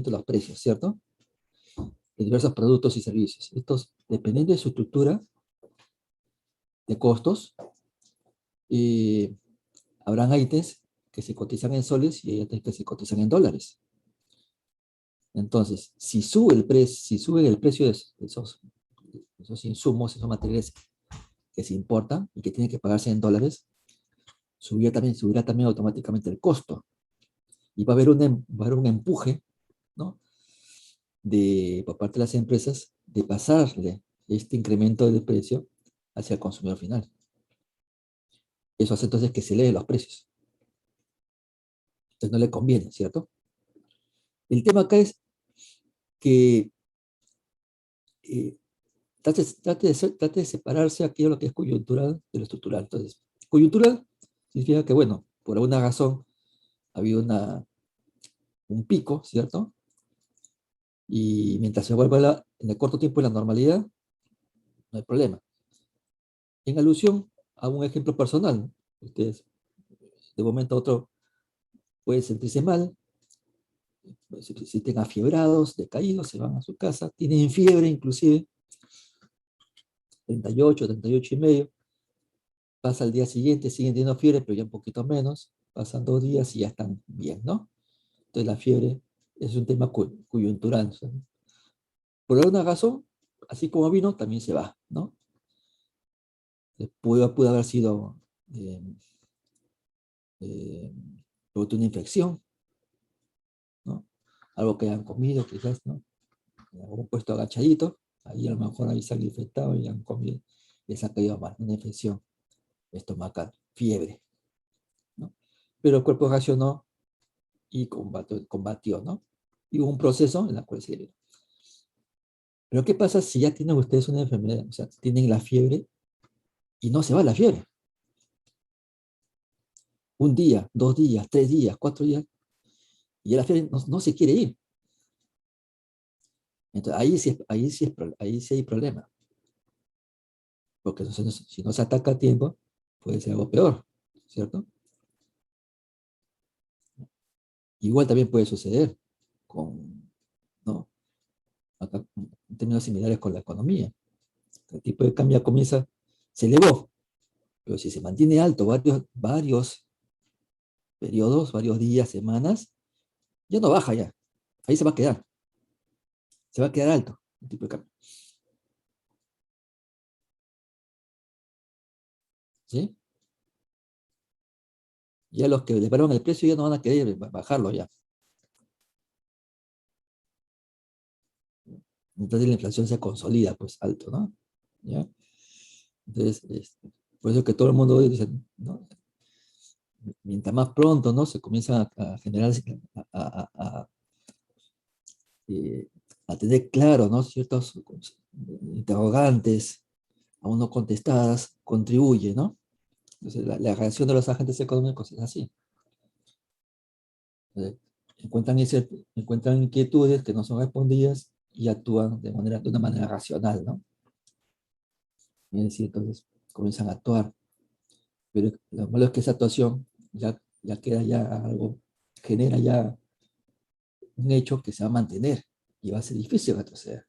de los precios, ¿cierto? De diversos productos y servicios. Estos, dependiendo de su estructura de costos, eh, habrán ítems que se cotizan en soles y hay ítems que se cotizan en dólares. Entonces, si sube el precio de esos insumos, esos materiales que se importan y que tienen que pagarse en dólares, subirá también automáticamente el costo. Y va a haber un empuje, ¿no? Por parte de las empresas de pasarle este incremento del precio hacia el consumidor final. Eso hace entonces que se eleven los precios. Entonces no le conviene, ¿cierto? El tema acá es que eh, trate de separarse aquello lo que es coyuntural de lo estructural. Entonces, coyuntural significa que, bueno, por alguna razón ha habido un pico, ¿cierto? Y mientras se vuelva en el corto tiempo la normalidad, no hay problema. En alusión a un ejemplo personal, ¿no? Ustedes de un momento a otro pueden sentirse mal, se sienten afiebrados, decaídos, se van a su casa, tienen fiebre inclusive, 38 y medio, pasa el día siguiente, siguen teniendo fiebre, pero ya un poquito menos, pasan 2 días y ya están bien, ¿no? Entonces la fiebre es un tema coyuntural, ¿sí? Por alguna razón, así como vino, también se va, ¿no? Pudo haber sido eh, eh, producto de una infección, ¿no? Algo que hayan comido, quizás, ¿no? Un puesto agachadito, ahí a lo mejor ahí sale infectado y han comido, les ha caído mal, una infección estomacal, fiebre, ¿no? Pero el cuerpo reaccionó y combatió, ¿no? Y hubo un proceso en el cual se liberó. Pero ¿qué pasa si ya tienen ustedes una enfermedad? O sea, tienen la fiebre y no se va la fiebre. Un día, 2 días, 3 días, 4 días, y la fiebre no se quiere ir. Entonces ahí sí hay problema. Porque si no se ataca a tiempo, puede ser algo peor, ¿cierto? Igual también puede suceder con, ¿no? Acá, en términos similares con la economía. El tipo de cambio se elevó, pero si se mantiene alto varios periodos, varios días, semanas, ya no baja ya. Ahí se va a quedar. Se va a quedar alto el tipo de cambio. ¿Sí? Ya los que elevaron el precio ya no van a querer bajarlo ya. Entonces la inflación se consolida, pues alto, ¿no? ¿Ya? Entonces, por eso que todo el mundo dice, ¿no? Mientras más pronto, ¿no? Se comienza a generar, eh, a tener claro, ¿no? Ciertos interrogantes aún no contestadas, contribuye, ¿no? Entonces, la reacción de los agentes económicos es así. Entonces, encuentran inquietudes que no son respondidas y actúan de una manera racional, ¿no? Es decir, entonces comienzan a actuar. Pero lo malo es que esa actuación ya queda ya algo, genera ya un hecho que se va a mantener y va a ser difícil retroceder.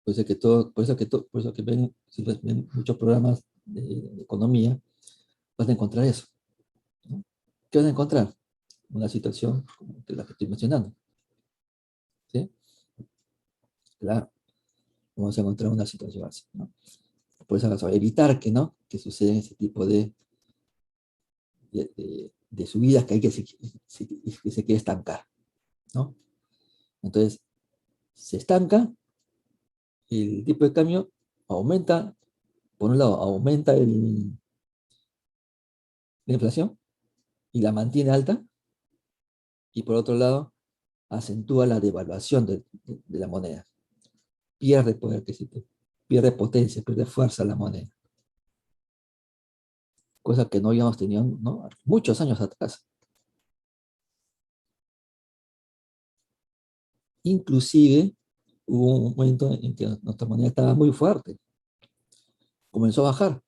Por eso que ven, si ven muchos programas de economía, vas a encontrar eso, ¿no? ¿Qué vas a encontrar? Una situación como la que estoy mencionando, ¿sí? Claro, vamos a encontrar una situación así, ¿no? Por esa razón, evitar que, ¿no? Que sucedan ese tipo de subidas que hay que se quiere estancar, ¿no? Entonces, se estanca, el tipo de cambio aumenta, por un lado, aumenta la inflación y la mantiene alta, y por otro lado, acentúa la devaluación de la moneda. Pierde poder adquisitivo, pierde potencia, pierde fuerza la moneda. Cosa que no habíamos tenido, ¿no? Muchos años atrás. Inclusive hubo un momento en que nuestra moneda estaba muy fuerte. Comenzó a bajar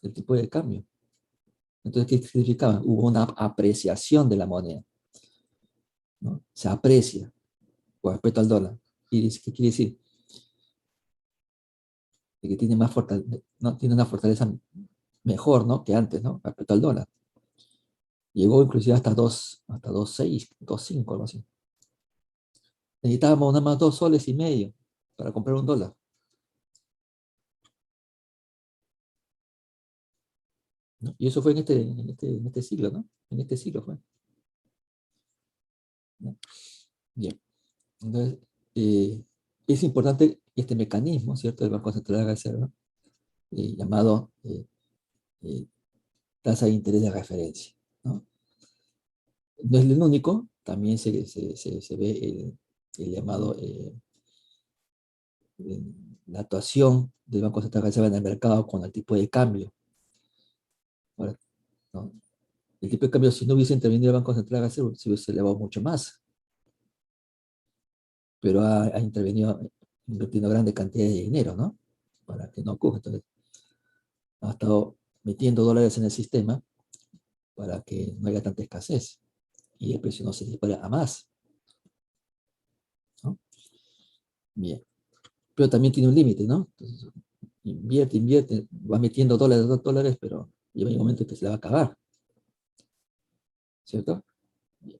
el tipo de cambio. Entonces, ¿qué significaba? Hubo una apreciación de la moneda, ¿no? Se aprecia con respecto al dólar. ¿Qué quiere decir? De que tiene más fortaleza, ¿no? Tiene una fortaleza mejor, ¿no? Que antes, ¿no? Respecto al dólar. Llegó inclusive hasta 2,6, 2,5, algo así. Necesitábamos nada más 2,5 soles para comprar un dólar, ¿no? Y eso fue en este siglo, ¿no? En este siglo fue, ¿no? Bien. Entonces, es importante este mecanismo, ¿cierto? Del Banco Central de la Reserva, llamado eh, tasa de interés de referencia, ¿no? No es el único, también se ve el llamado, la actuación del Banco Central de la Reserva en el mercado con el tipo de cambio. Ahora, ¿no? El tipo de cambio, si no hubiese intervenido el Banco Central de la Reserva, se hubiese elevado mucho más, pero ha intervenido invirtiendo grandes cantidades de dinero, ¿no? Para que no ocurra. Entonces, ha estado metiendo dólares en el sistema para que no haya tanta escasez y el precio no se dispare a más, ¿no? Bien. Pero también tiene un límite, ¿no? Entonces, invierte, va metiendo dólares, dólares, pero llega un momento que se le va a acabar, ¿cierto? Bien.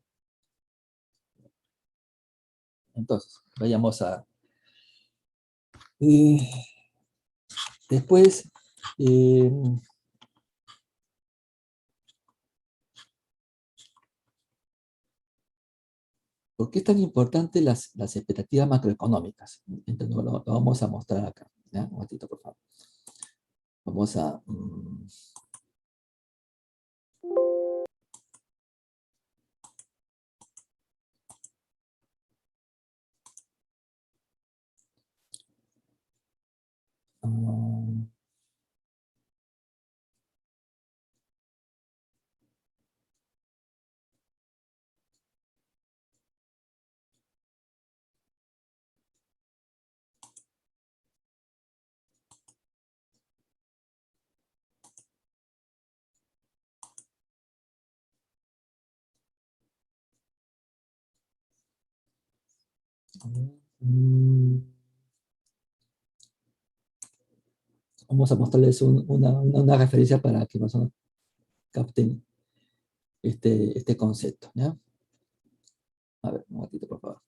Entonces, vayamos a... eh, después, eh, ¿por qué es tan importante las expectativas macroeconómicas? Entonces, lo vamos a mostrar acá, ¿ya? Un ratito, por favor. Vamos a... mm, mm, vamos a mostrarles una referencia para que más o menos capten este concepto, ¿ya? A ver, un ratito, por favor.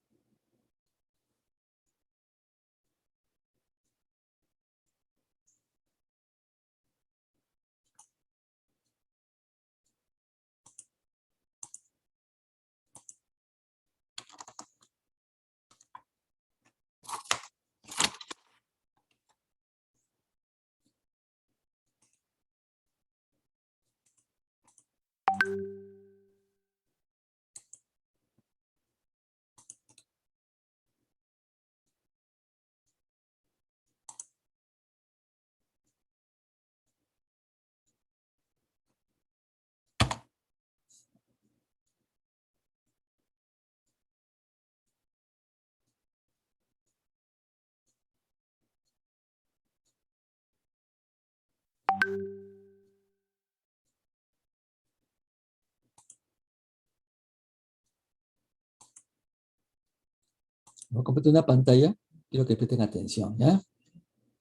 Voy a compartir una pantalla, quiero que presten atención, ¿ya?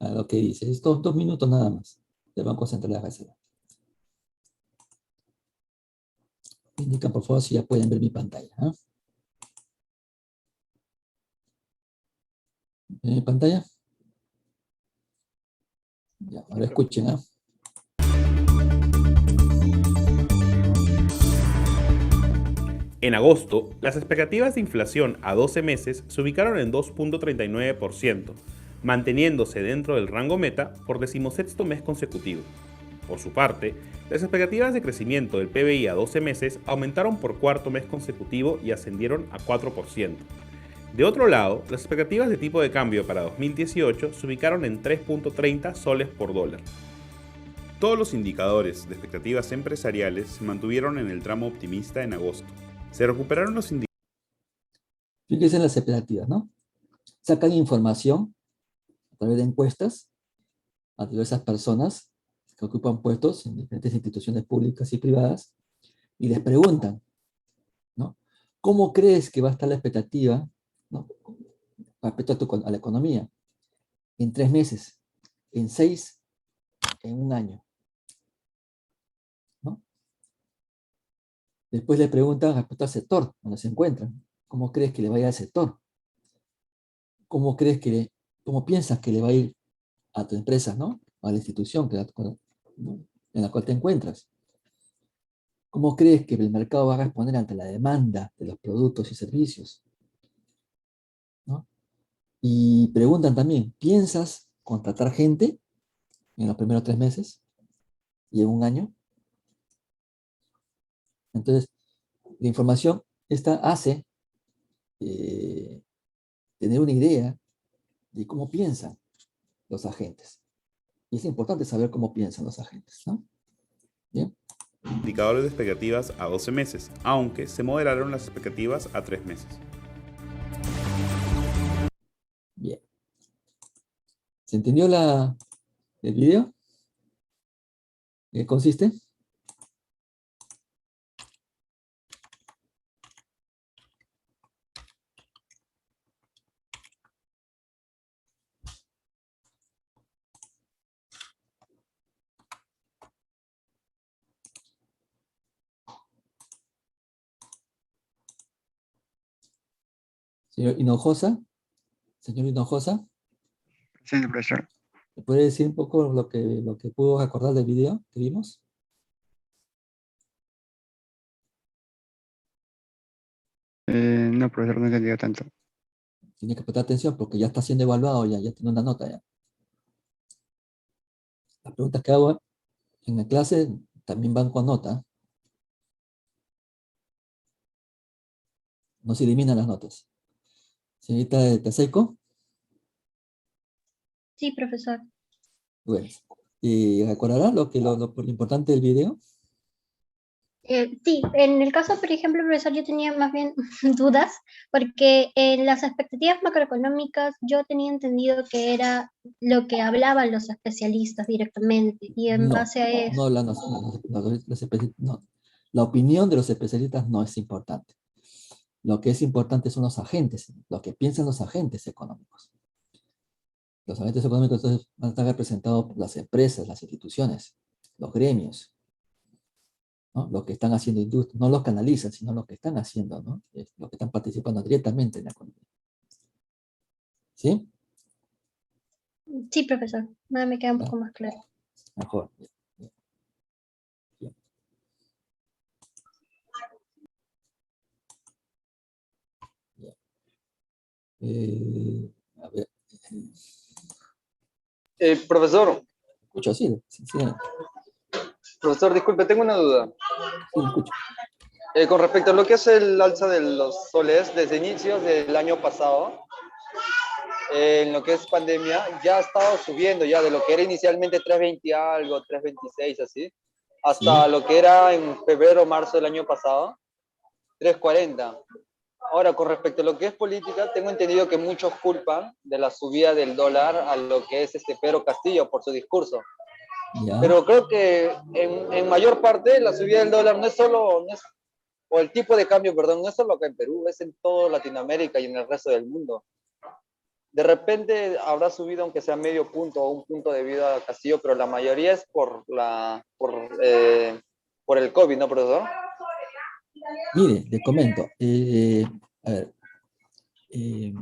A lo que dice. Estos 2 minutos nada más del Banco Central de la Reserva. Indican, por favor, si ya pueden ver mi pantalla, ¿ah? ¿Ven mi pantalla? Ya, ahora escuchen, ¿ah? En agosto, las expectativas de inflación a 12 meses se ubicaron en 2.39%, manteniéndose dentro del rango meta por decimosexto mes consecutivo. Por su parte, las expectativas de crecimiento del PBI a 12 meses aumentaron por cuarto mes consecutivo y ascendieron a 4%. De otro lado, las expectativas de tipo de cambio para 2018 se ubicaron en 3.30 soles por dólar. Todos los indicadores de expectativas empresariales se mantuvieron en el tramo optimista en agosto. Se recuperaron los indicadores. Fíjense en las expectativas, ¿no? Sacan información a través de encuestas a diversas personas, que ocupan puestos en diferentes instituciones públicas y privadas y les preguntan, ¿no? ¿Cómo crees que va a estar la expectativa, ¿no? respecto a la economía en 3 meses, en 6, en un año? ¿No? Después le preguntan respecto al sector donde se encuentran. ¿Cómo crees que le va a ir al sector? ¿Cómo crees cómo piensas que le va a ir a tu empresa, ¿no? A la institución ¿no? en la cual te encuentras? ¿Cómo crees que el mercado va a responder ante la demanda de los productos y servicios? ¿No? Y preguntan también, ¿piensas contratar gente en los primeros 3 meses y en un año? Entonces, la información esta hace eh, tener una idea de cómo piensan los agentes. Y es importante saber cómo piensan los agentes, ¿no? Bien, Indicadores de expectativas a 12 meses, aunque se moderaron las expectativas a 3 meses. bien. ¿Se entendió el video? ¿En qué consiste? Señor Hinojosa, Sí, profesor. ¿me puede decir un poco lo que pudo acordar del video que vimos? No, profesor, no entendía tanto. Tiene que prestar atención porque ya está siendo evaluado, ya tiene una nota ya. Las preguntas que hago en la clase también van con nota. No se eliminan las notas. Señorita Taseiko, Sí, profesor. bueno. ¿Y recordará lo importante del video? Sí, en el caso, por ejemplo, profesor, yo tenía más bien dudas, porque en las expectativas macroeconómicas yo tenía entendido que era lo que hablaban los especialistas directamente, y en No, base a eso, no. La opinión de los especialistas no es importante. Lo que es importante son los agentes, lo que piensan los agentes económicos. Los agentes económicos entonces van a estar representados por las empresas, las instituciones, los gremios, ¿no? Los que están haciendo industria, no los que analizan, sino los que están haciendo, ¿no? Los que están participando directamente en la economía. ¿Sí? sí, profesor, nada me queda un poco más claro. Mejor. Bien, bien. Bien. A ver, Profesor, escucho, sí, sí, sí, profesor, disculpe, tengo una duda. sí, escucho. Con respecto a lo que es el alza de los soles desde inicios del año pasado, en lo que es pandemia, ya ha estado subiendo ya de lo que era inicialmente 3.20 algo, 3.26 así, hasta Sí. lo que era en febrero, marzo del año pasado, 3.40. Ahora, con respecto a lo que es política, tengo entendido que muchos culpan de la subida del dólar a lo que es Pedro Castillo por su discurso. Ya. Pero creo que en mayor parte la subida del dólar no es solo, o el tipo de cambio, perdón, no es solo acá en Perú, es en toda Latinoamérica y en el resto del mundo. De repente habrá subido aunque sea medio punto o un punto debido a Castillo, pero la mayoría es por el COVID, ¿no, profesor? Mire, le comento. A ver, eh,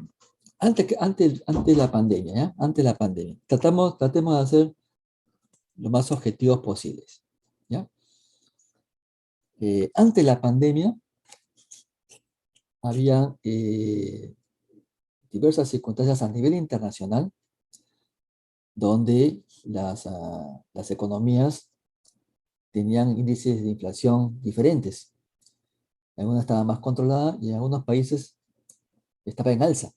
antes de la pandemia, ¿ya? Antes de la pandemia, tratemos de hacer lo más objetivos posibles, ¿ya? Antes de la pandemia, había diversas circunstancias a nivel internacional donde las economías tenían índices de inflación diferentes. Algunas estaban más controladas y en algunos países estaba en alza.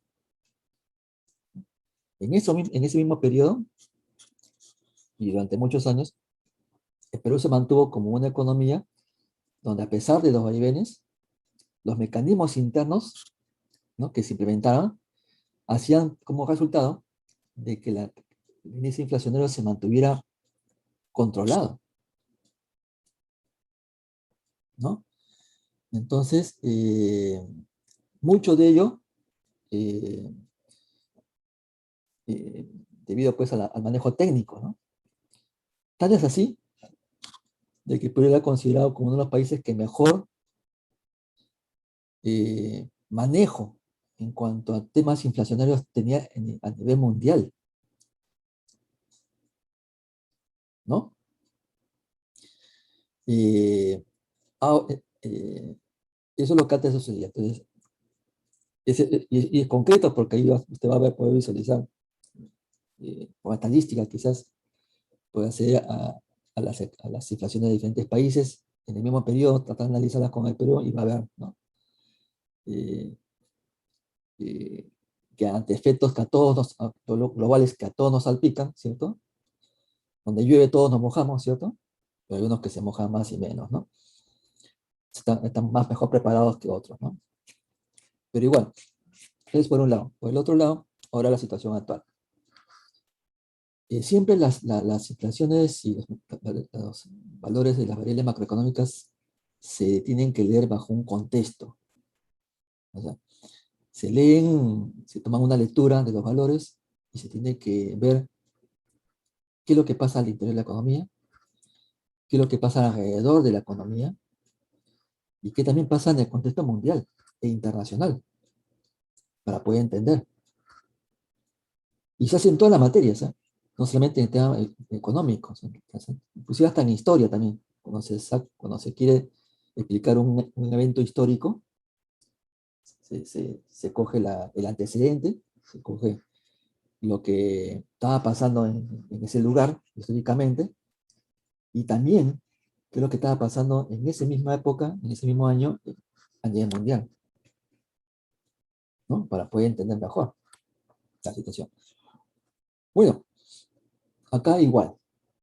En ese mismo periodo, y durante muchos años, el Perú se mantuvo como una economía donde, a pesar de los vaivenes, los mecanismos internos, ¿no?, que se implementaron hacían como resultado de que el índice inflacionario se mantuviera controlado, ¿no? Entonces, mucho de ello, eh, debido pues al manejo técnico, ¿no? Tal es así de que Perú era considerado como uno de los países que mejor manejo en cuanto a temas inflacionarios tenía a nivel mundial, ¿no? Eh, ah, eso es lo que antes sucedía. Entonces, y es concreto porque ahí usted va a poder visualizar con estadística quizás puede acceder a las inflaciones de diferentes países en el mismo periodo, tratar de analizarlas con el Perú y va a ver, ¿no? Eh, eh, que ante efectos que a todos globales que a todos nos salpican, ¿cierto? Donde llueve todos nos mojamos, ¿cierto? Pero hay unos que se mojan más y menos, ¿no? Están más mejor preparados que otros, ¿no? Pero igual, es por un lado. Por el otro lado, ahora la situación actual. Siempre las inflaciones y los valores de las variables macroeconómicas se tienen que leer bajo un contexto. O sea, se toman una lectura de los valores y se tiene que ver qué es lo que pasa al interior de la economía, qué es lo que pasa alrededor de la economía y qué también pasa en el contexto mundial e internacional para poder entender. Y se hace en todas las materias, ¿eh? No solamente en temas económicos, inclusive hasta en historia también. Cuando se quiere explicar un evento histórico, se coge el antecedente, se coge lo que estaba pasando en ese lugar históricamente, y también qué es lo que estaba pasando en esa misma época, en ese mismo año, a nivel mundial, ¿no? Para poder entender mejor la situación. Bueno, acá igual,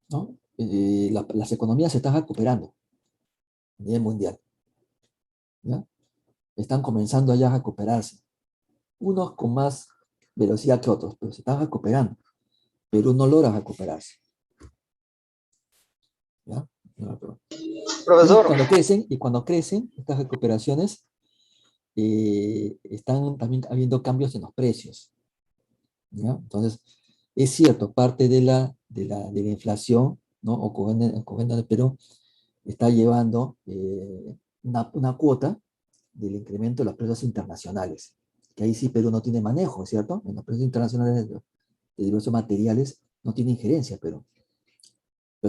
¿no? Las economías se están recuperando a nivel mundial, ¿ya? Están comenzando ya a recuperarse, unos con más velocidad que otros, pero se están recuperando. Perú no logra recuperarse, ¿ya? Profesor, Y cuando crecen estas recuperaciones, están también habiendo cambios en los precios, ¿ya? Entonces, es cierto, parte de la inflación, ¿no? ocurriendo en el Perú está llevando una cuota del incremento de los precios internacionales, que ahí sí Perú no tiene manejo, ¿cierto? En los precios internacionales de diversos materiales no tiene injerencia, pero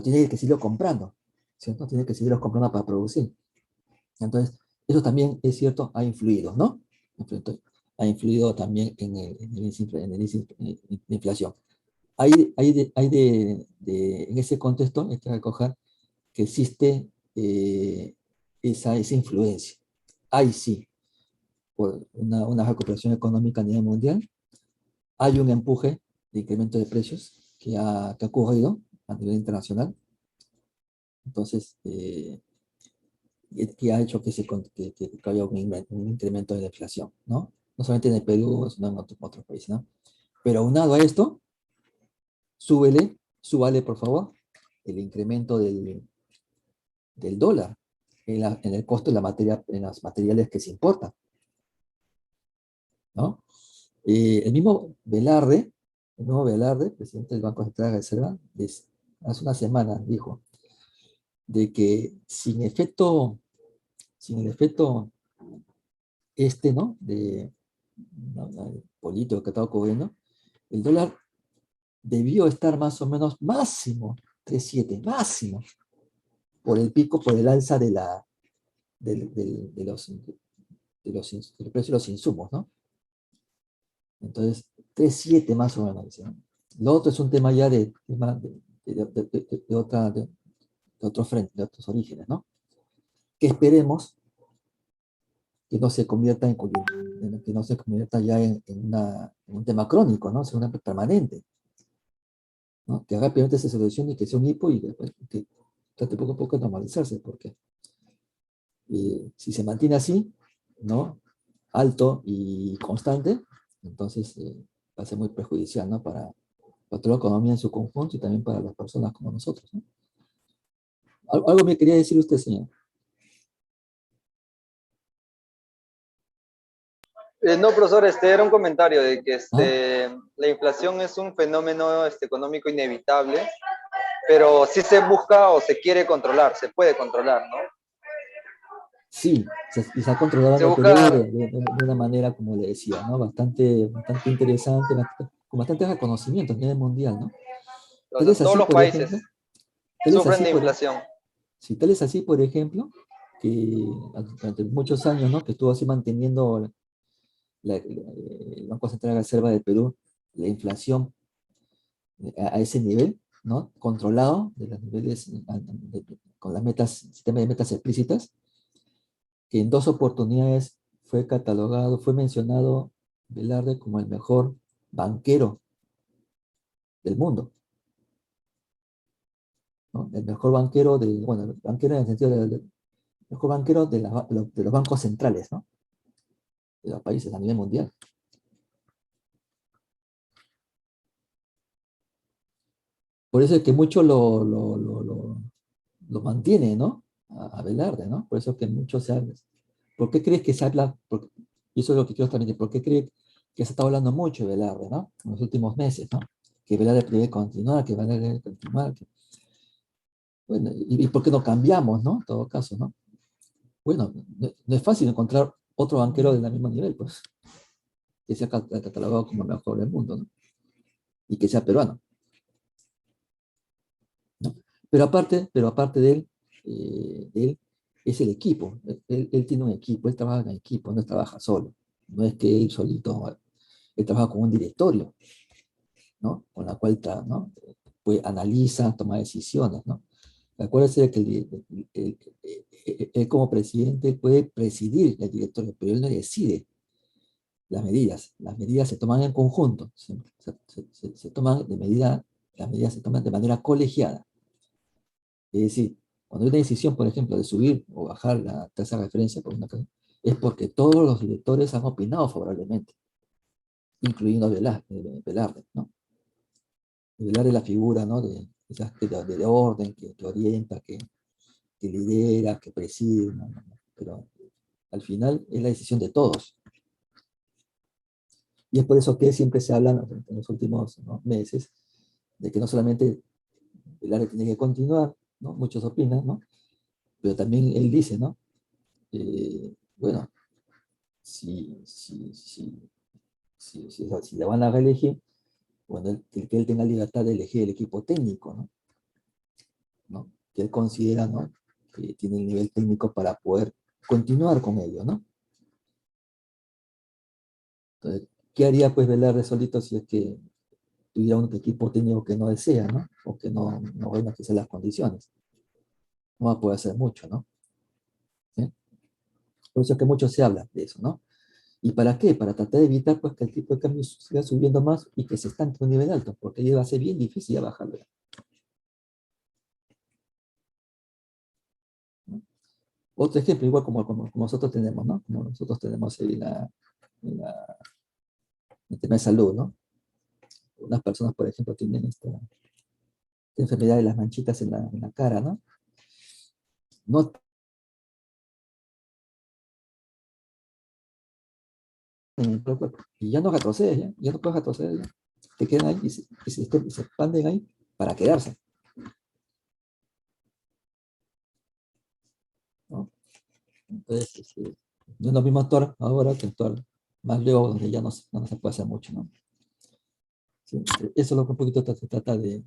tiene que seguirlo comprando, ¿cierto? Tiene que seguirlos comprando para producir. Entonces, eso también es cierto, ha influido, ¿no? Ha influido también en el índice de inflación. En ese contexto hay que recoger que existe esa influencia. Hay sí, por una recuperación económica a nivel mundial, hay un empuje de incremento de precios que ha ocurrido a nivel internacional. Entonces, que ha hecho que haya un incremento de la inflación, ¿no? No solamente en el Perú, sino en otros países, ¿no? Pero aunado a esto, súbale, por favor, el incremento del dólar en el costo de en los materiales que se importan, ¿no? El mismo Velarde, presidente del Banco Central de Reserva, hace una semana dijo de que sin el efecto ¿no? Político que está ocurriendo, el dólar debió estar más o menos máximo 3.7, máximo, por el alza de del precio de los insumos, ¿no? Entonces, 3.7 más o menos. ¿No? Lo otro es un tema ya de otro frente, de otros orígenes, ¿no? Que esperemos que no se convierta que no se convierta ya en un tema crónico, ¿no? Sea una permanente, ¿no? Que rápidamente se solucione y que sea un hipo y después que trate poco a poco de normalizarse, porque si se mantiene así, ¿no? Alto y constante, entonces va a ser muy perjudicial, ¿no? Para toda la economía en su conjunto y también para las personas como nosotros, ¿no? Algo me quería decir usted, señor. No, profesor, era un comentario de que ¿Ah? la inflación es un fenómeno económico inevitable, pero sí se busca o se quiere controlar, se puede controlar, ¿no? Sí, y se ha controlado en Se el Perú busca, de una manera, como le decía, ¿no? Bastante interesante, con bastante reconocimiento a nivel mundial, ¿no? o Tal sea, es todos así, los por ejemplo, países tal es sufren así, de inflación. sí, tal es así, por ejemplo, que durante muchos años, ¿no? Que estuvo así manteniendo el Banco Central de Reserva del Perú, la inflación a ese nivel, ¿no? Controlado de los niveles, con las metas, sistema de metas explícitas, que en dos oportunidades fue catalogado, fue mencionado Velarde como el mejor banquero del mundo, ¿no? El mejor banquero bueno, banquero en el sentido del mejor banquero de los bancos centrales, ¿no? De los países a nivel mundial. Por eso es que mucho lo mantiene, ¿no? A Velarde, ¿no? Por eso es que mucho se habla. ¿Por qué crees que se habla? Y eso es lo que quiero transmitir. ¿Por qué crees que se está hablando mucho de Velarde, ¿no? En los últimos meses, ¿no? Que Velarde debe continuar, que Velarde debe continuar. Bueno, y por qué no cambiamos, ¿no? En todo caso, ¿no? Bueno, no es fácil encontrar otro banquero del mismo nivel, pues, que sea catalogado como el mejor del mundo, ¿no? Y que sea peruano, ¿no? Pero aparte de él es el equipo. Él tiene un equipo, él trabaja en equipo, no trabaja solo. No es que él solito, él trabaja con un directorio, ¿no? Con la cual, ¿no? Pues analiza, toma decisiones, ¿no? Acuérdese de que él como presidente puede presidir el directorio, pero él no decide las medidas. Las medidas se toman en conjunto, se toman las medidas se toman de manera colegiada. Es decir, cuando hay una decisión, por ejemplo, de subir o bajar la tasa de referencia por una cosa, es porque todos los directores han opinado favorablemente, incluyendo a Velarde, ¿no? Velarde es la figura, ¿no? De orden, que orienta, que lidera, que preside, ¿no? Pero al final es la decisión de todos. Y es por eso que siempre se habla en los últimos, ¿no?, meses de que no solamente el área tiene que continuar, ¿no? Muchos opinan, ¿no? Pero también él dice, ¿no? Bueno, si la van a reelegir, bueno, que él tenga libertad de elegir el equipo técnico, ¿no? ¿No? Que él considera, ¿no?, que tiene el nivel técnico para poder continuar con ello, ¿no? Entonces, ¿qué haría pues Velarde solito si es que tuviera un equipo técnico que no desea, ¿no? O que no beneficia las condiciones? No va a poder hacer mucho, ¿no? ¿Sí? Por eso es que mucho se habla de eso, ¿no? ¿Y para qué? Para tratar de evitar pues, que el tipo de cambio siga subiendo más y que se estanque a un nivel alto, porque ahí va a ser bien difícil ya bajarlo, ¿no? Otro ejemplo, igual como nosotros tenemos, ¿no? Como nosotros tenemos ahí el tema de salud, ¿no? Unas personas, por ejemplo, tienen esta enfermedad de las manchitas en la cara, ¿no? No en el cuerpo, y ya no retrocedes, ya no puedes retroceder, ya. Te quedan ahí y se expanden ahí para quedarse, ¿no? Entonces, no es lo mismo actuar ahora que actuar más luego, donde ya no se puede hacer mucho, ¿no? Sí, eso es lo que un poquito se trata de,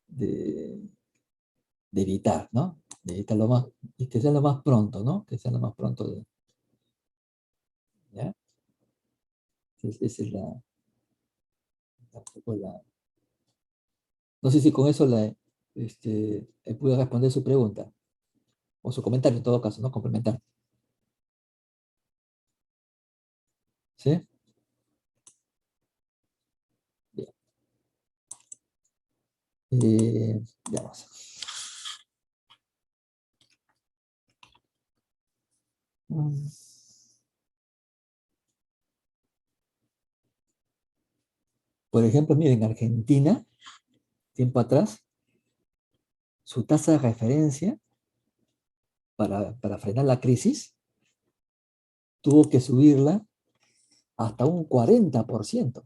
de evitar, ¿no? De evitar lo más, y que sea lo más pronto, ¿no? Que sea lo más pronto ¿ya? Esa es no sé si con eso pude responder su pregunta, o su comentario en todo caso, ¿no? Complementar. ¿Sí? Bien. Veamos. Mm, Por ejemplo, miren, Argentina, tiempo atrás, su tasa de referencia para frenar la crisis, tuvo que subirla hasta un 40%.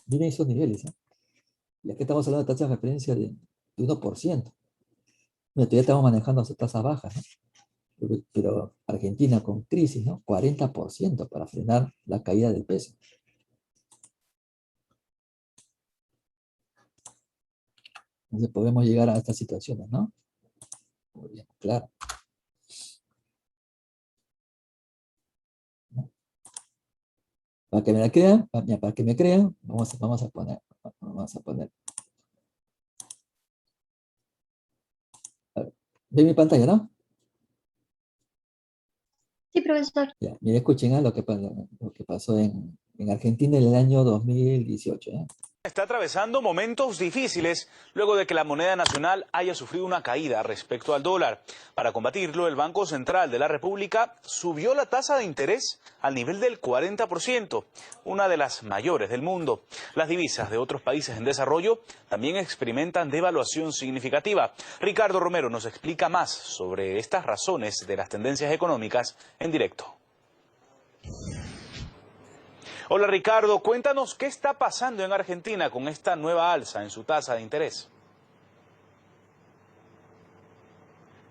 Miren esos niveles, ¿eh? Y aquí estamos hablando de tasas de referencia de 1%. Mira, todavía estamos manejando tasas bajas, ¿no? Pero Argentina con crisis, ¿no? 40% para frenar la caída del peso. Entonces podemos llegar a estas situaciones, ¿no? Muy bien, claro. ¿No? Para que me la crean, para que me crean, vamos a poner. A ver, ¿ven mi pantalla, no? Sí, profesor. Ya, mire, escuchen lo que pasó en Argentina en el año 2018. ¿Eh? Está atravesando momentos difíciles luego de que la moneda nacional haya sufrido una caída respecto al dólar. Para combatirlo, el Banco Central de la República subió la tasa de interés al nivel del 40%, una de las mayores del mundo. Las divisas de otros países en desarrollo también experimentan devaluación significativa. Ricardo Romero nos explica más sobre estas razones de las tendencias económicas en directo. Hola Ricardo, cuéntanos qué está pasando en Argentina con esta nueva alza en su tasa de interés.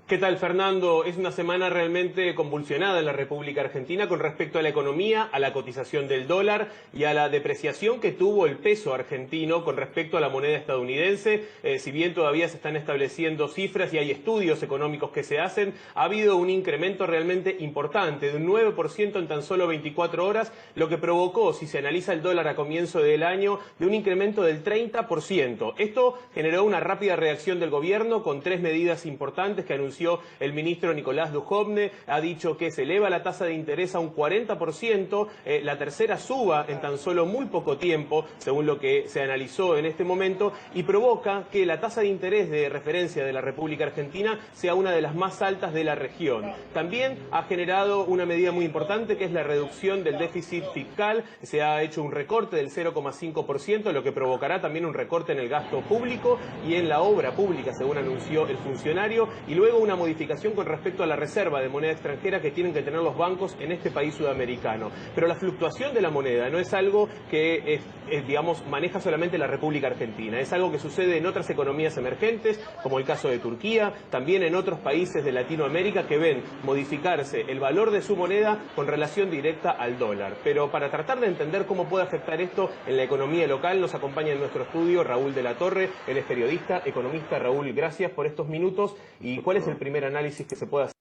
¿Qué tal, Fernando? Es una semana realmente convulsionada en la República Argentina con respecto a la economía, a la cotización del dólar y a la depreciación que tuvo el peso argentino con respecto a la moneda estadounidense. Si bien todavía se están estableciendo cifras y hay estudios económicos que se hacen, ha habido un incremento realmente importante de un 9% en tan solo 24 horas, lo que provocó, si se analiza el dólar a comienzo del año, de un incremento del 30%. Esto generó una rápida reacción del gobierno con 3 medidas importantes que anunció el ministro Nicolás Dujovne. Ha dicho que se eleva la tasa de interés a un 40%, la tercera suba en tan solo muy poco tiempo, según lo que se analizó en este momento, y provoca que la tasa de interés de referencia de la República Argentina sea una de las más altas de la región. También ha generado una medida muy importante que es la reducción del déficit fiscal. Se ha hecho un recorte del 0,5%, lo que provocará también un recorte en el gasto público y en la obra pública, según anunció el funcionario, y luego una modificación con respecto a la reserva de moneda extranjera que tienen que tener los bancos en este país sudamericano. Pero la fluctuación de la moneda no es algo que digamos, maneja solamente la República Argentina. Es algo que sucede en otras economías emergentes, como el caso de Turquía, también en otros países de Latinoamérica que ven modificarse el valor de su moneda con relación directa al dólar. Pero para tratar de entender cómo puede afectar esto en la economía local, nos acompaña en nuestro estudio Raúl de la Torre. Él es periodista, economista. Raúl, gracias por estos minutos. ¿Y cuál es el primer análisis que se puede hacer?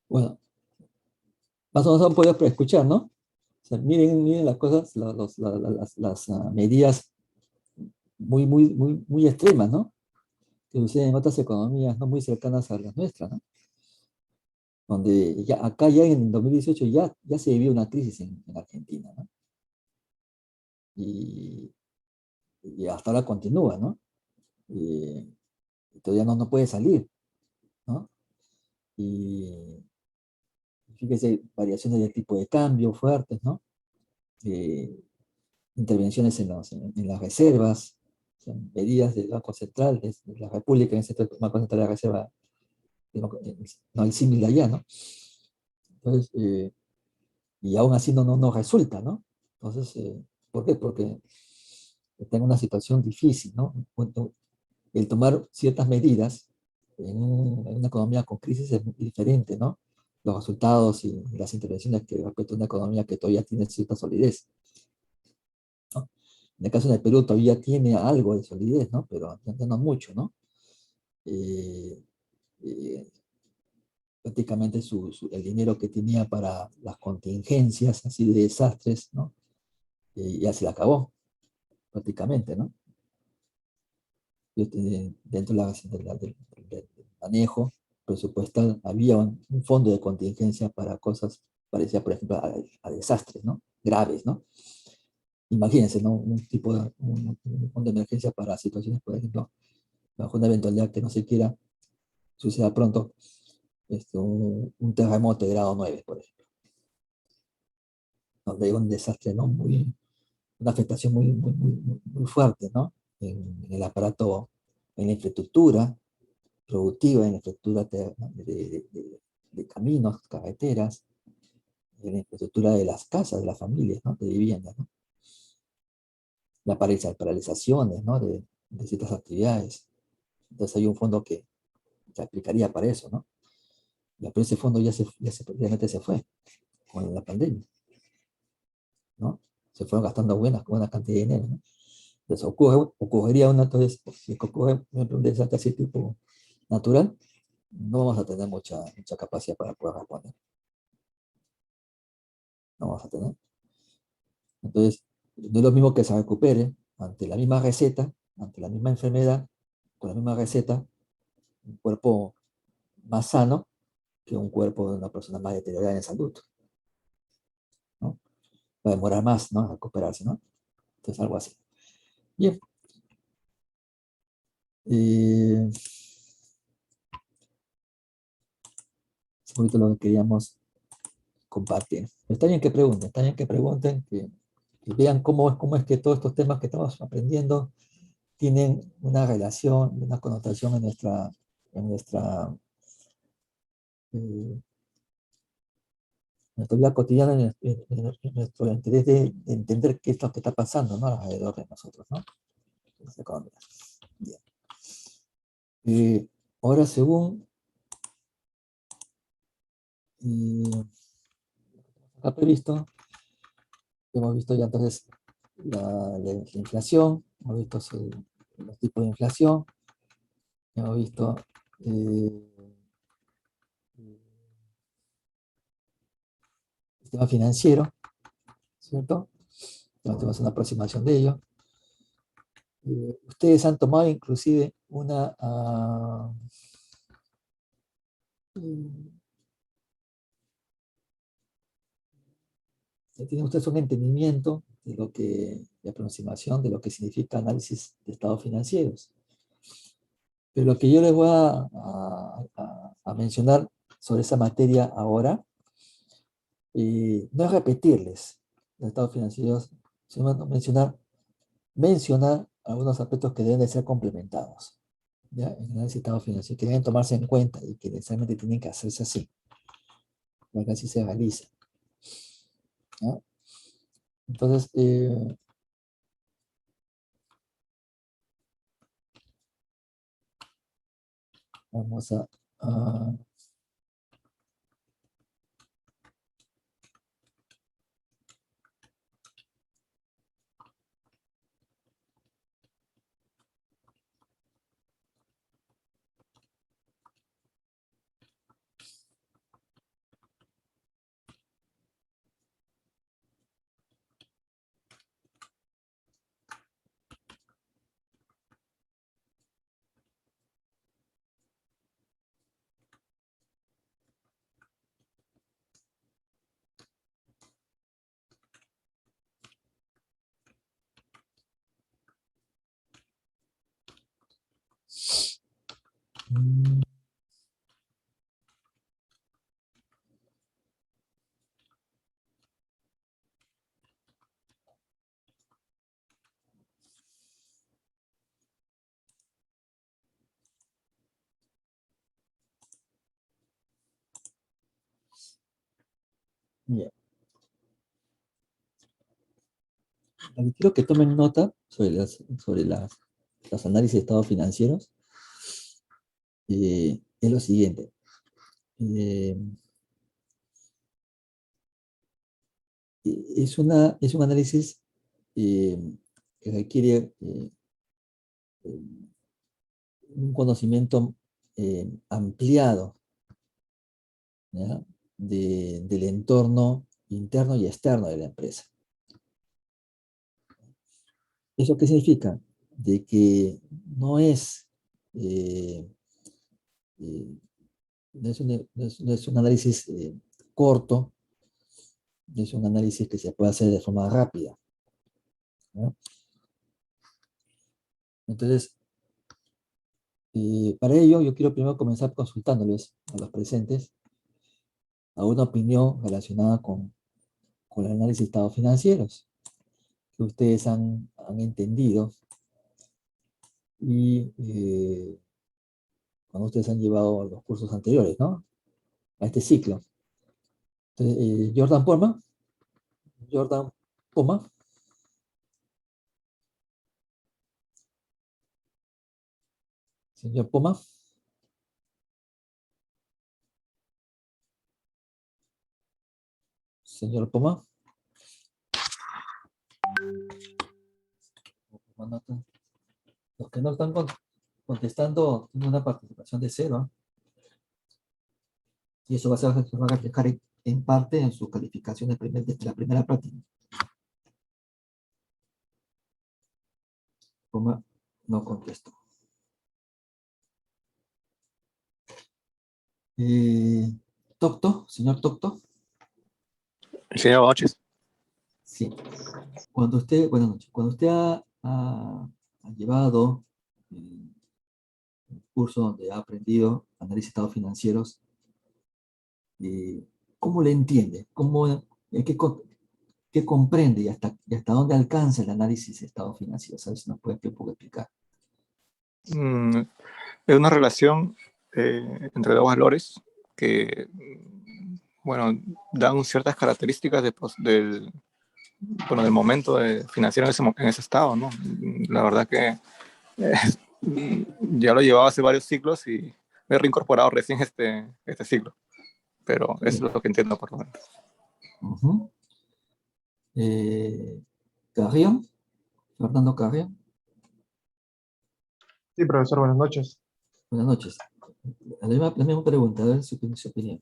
Bueno, más o menos han podido escuchar, ¿no? O sea, miren las cosas, las medidas muy extremas, ¿no? Que suceden en otras economías no muy cercanas a las nuestras, ¿no? Donde acá ya en 2018 ya se vivió una crisis en Argentina, ¿no? Y hasta ahora continúa, ¿no? Y todavía no puede salir, ¿no? Y fíjese, variaciones de tipo de cambio fuertes, ¿no? Intervenciones en las reservas, o sea, medidas del Banco Central, de la República, en ese Banco Central de la Reserva, no el símil de allá, ¿no? Entonces, y aún así no resulta, ¿no? Entonces, ¿por qué? Porque está en una situación difícil, ¿no? El tomar ciertas medidas en una economía con crisis es muy diferente, ¿no? Los resultados y las intervenciones que respecto a una economía que todavía tiene cierta solidez, ¿no? En el caso de Perú todavía tiene algo de solidez, ¿no? Pero no mucho, ¿no? Eh, eh, prácticamente el dinero que tenía para las contingencias, así de desastres, ¿no? Ya se le acabó, prácticamente, ¿no? Dentro del manejo presupuestal había un fondo de contingencia para cosas parecidas, por ejemplo, a desastres, ¿no? Graves, ¿no? Imagínense, ¿no? Un fondo de emergencia para situaciones, por ejemplo, bajo una eventualidad que no se quiera suceda pronto, un terremoto de grado 9, por ejemplo, donde hay un desastre, ¿no? Una afectación muy fuerte, ¿no? En el aparato en la infraestructura productiva, en la infraestructura de caminos, carreteras, en la infraestructura de las casas, de las familias, ¿no? De viviendas, ¿no? La paralizaciones, ¿no? De ciertas actividades. Entonces hay un fondo que aplicaría para eso, ¿no? Ya, pero ese fondo realmente se fue con la pandemia, ¿no? Se fueron gastando buena cantidad de dinero, ¿no? Entonces ocurriría una, entonces, si ocurre un desastre así tipo natural, no vamos a tener mucha capacidad para poder responder. No vamos a tener. Entonces, no es lo mismo que se recupere ante la misma receta, ante la misma enfermedad, con la misma receta, un cuerpo más sano que un cuerpo de una persona más deteriorada en salud, ¿no? Va a demorar más, ¿no? A recuperarse, ¿no? Entonces, algo así. Bien. Es un poquito lo que queríamos compartir. Está bien que pregunten, que vean cómo es que todos estos temas que estamos aprendiendo tienen una relación, una connotación eh, nuestra vida cotidiana, en nuestro interés de entender qué es lo que está pasando, ¿no? Alrededor de nosotros, ¿no? Bien. Ahora, según está previsto, hemos visto ya entonces la inflación, hemos visto los tipos de inflación, hemos visto el tema financiero, ¿cierto? Tenemos una aproximación de ello. Ustedes han tomado inclusive tienen ustedes un entendimiento de aproximación de lo que significa análisis de estados financieros. Pero lo que yo les voy a mencionar sobre esa materia ahora, no es repetirles los estados financieros, sino mencionar algunos aspectos que deben de ser complementados, ¿ya? En el análisis de estados financieros, que deben tomarse en cuenta y que necesariamente tienen que hacerse así, porque así se realiza, ¿ya? Entonces, vamos a bien. Quiero que tomen nota sobre los análisis de estados financieros. Es lo siguiente. Es un análisis que requiere un conocimiento ampliado, ¿ya? Del entorno interno y externo de la empresa. ¿Eso qué significa? De que no es, eh, no es un análisis corto, no es un análisis que se puede hacer de forma rápida, ¿no? Entonces, para ello yo quiero primero comenzar consultándoles a los presentes a una opinión relacionada con el análisis de estados financieros que ustedes han entendido y cuando ustedes han llevado los cursos anteriores, ¿no? A este ciclo. Entonces, Jordan Poma, señor Poma, señor Poma. Los que no están contestando tienen una participación de 0. Y eso se va a reflejar en parte en su calificación de la primera práctica. Poma no contestó. Tocto, señor Tocto. Sí, buenas noches. Sí. Buenas noches. Cuando usted ha llevado un curso donde ha aprendido análisis de estados financieros, ¿cómo le entiende? ¿Qué comprende y hasta dónde alcanza el análisis de estados financieros? ¿Sabes si nos puede un poco explicar? Es una relación entre dos valores que, bueno, dan ciertas características del momento financiero en ese estado, ¿no? La verdad que ya lo llevaba hace varios ciclos y me he reincorporado recién este ciclo, pero eso es lo que entiendo por lo menos. Uh-huh. Carrión, Fernando Carrión. Sí, profesor, buenas noches. Buenas noches. La misma pregunta, a ver su opinión.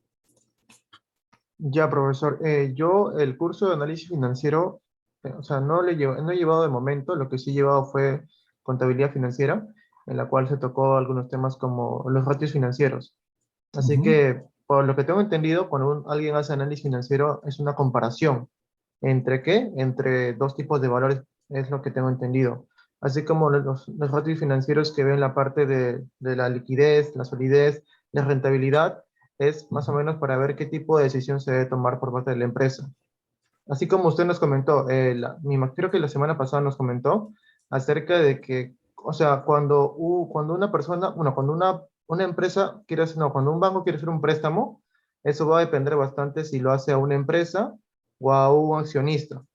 Ya, profesor, yo el curso de análisis financiero, o sea, no he llevado de momento, lo que sí he llevado fue contabilidad financiera, en la cual se tocó algunos temas como los ratios financieros. Así Uh-huh. que, por lo que tengo entendido, cuando alguien hace análisis financiero es una comparación. ¿Entre qué? Entre dos tipos de valores, es lo que tengo entendido. Así como los ratios financieros que ven la parte de la liquidez, la solidez, la rentabilidad, es más o menos para ver qué tipo de decisión se debe tomar por parte de la empresa. Así como usted nos comentó, creo que la semana pasada nos comentó acerca de que, o sea, cuando una persona, bueno, cuando una empresa quiere hacer, no, cuando un banco quiere hacer un préstamo, eso va a depender bastante si lo hace a una empresa o a un accionista,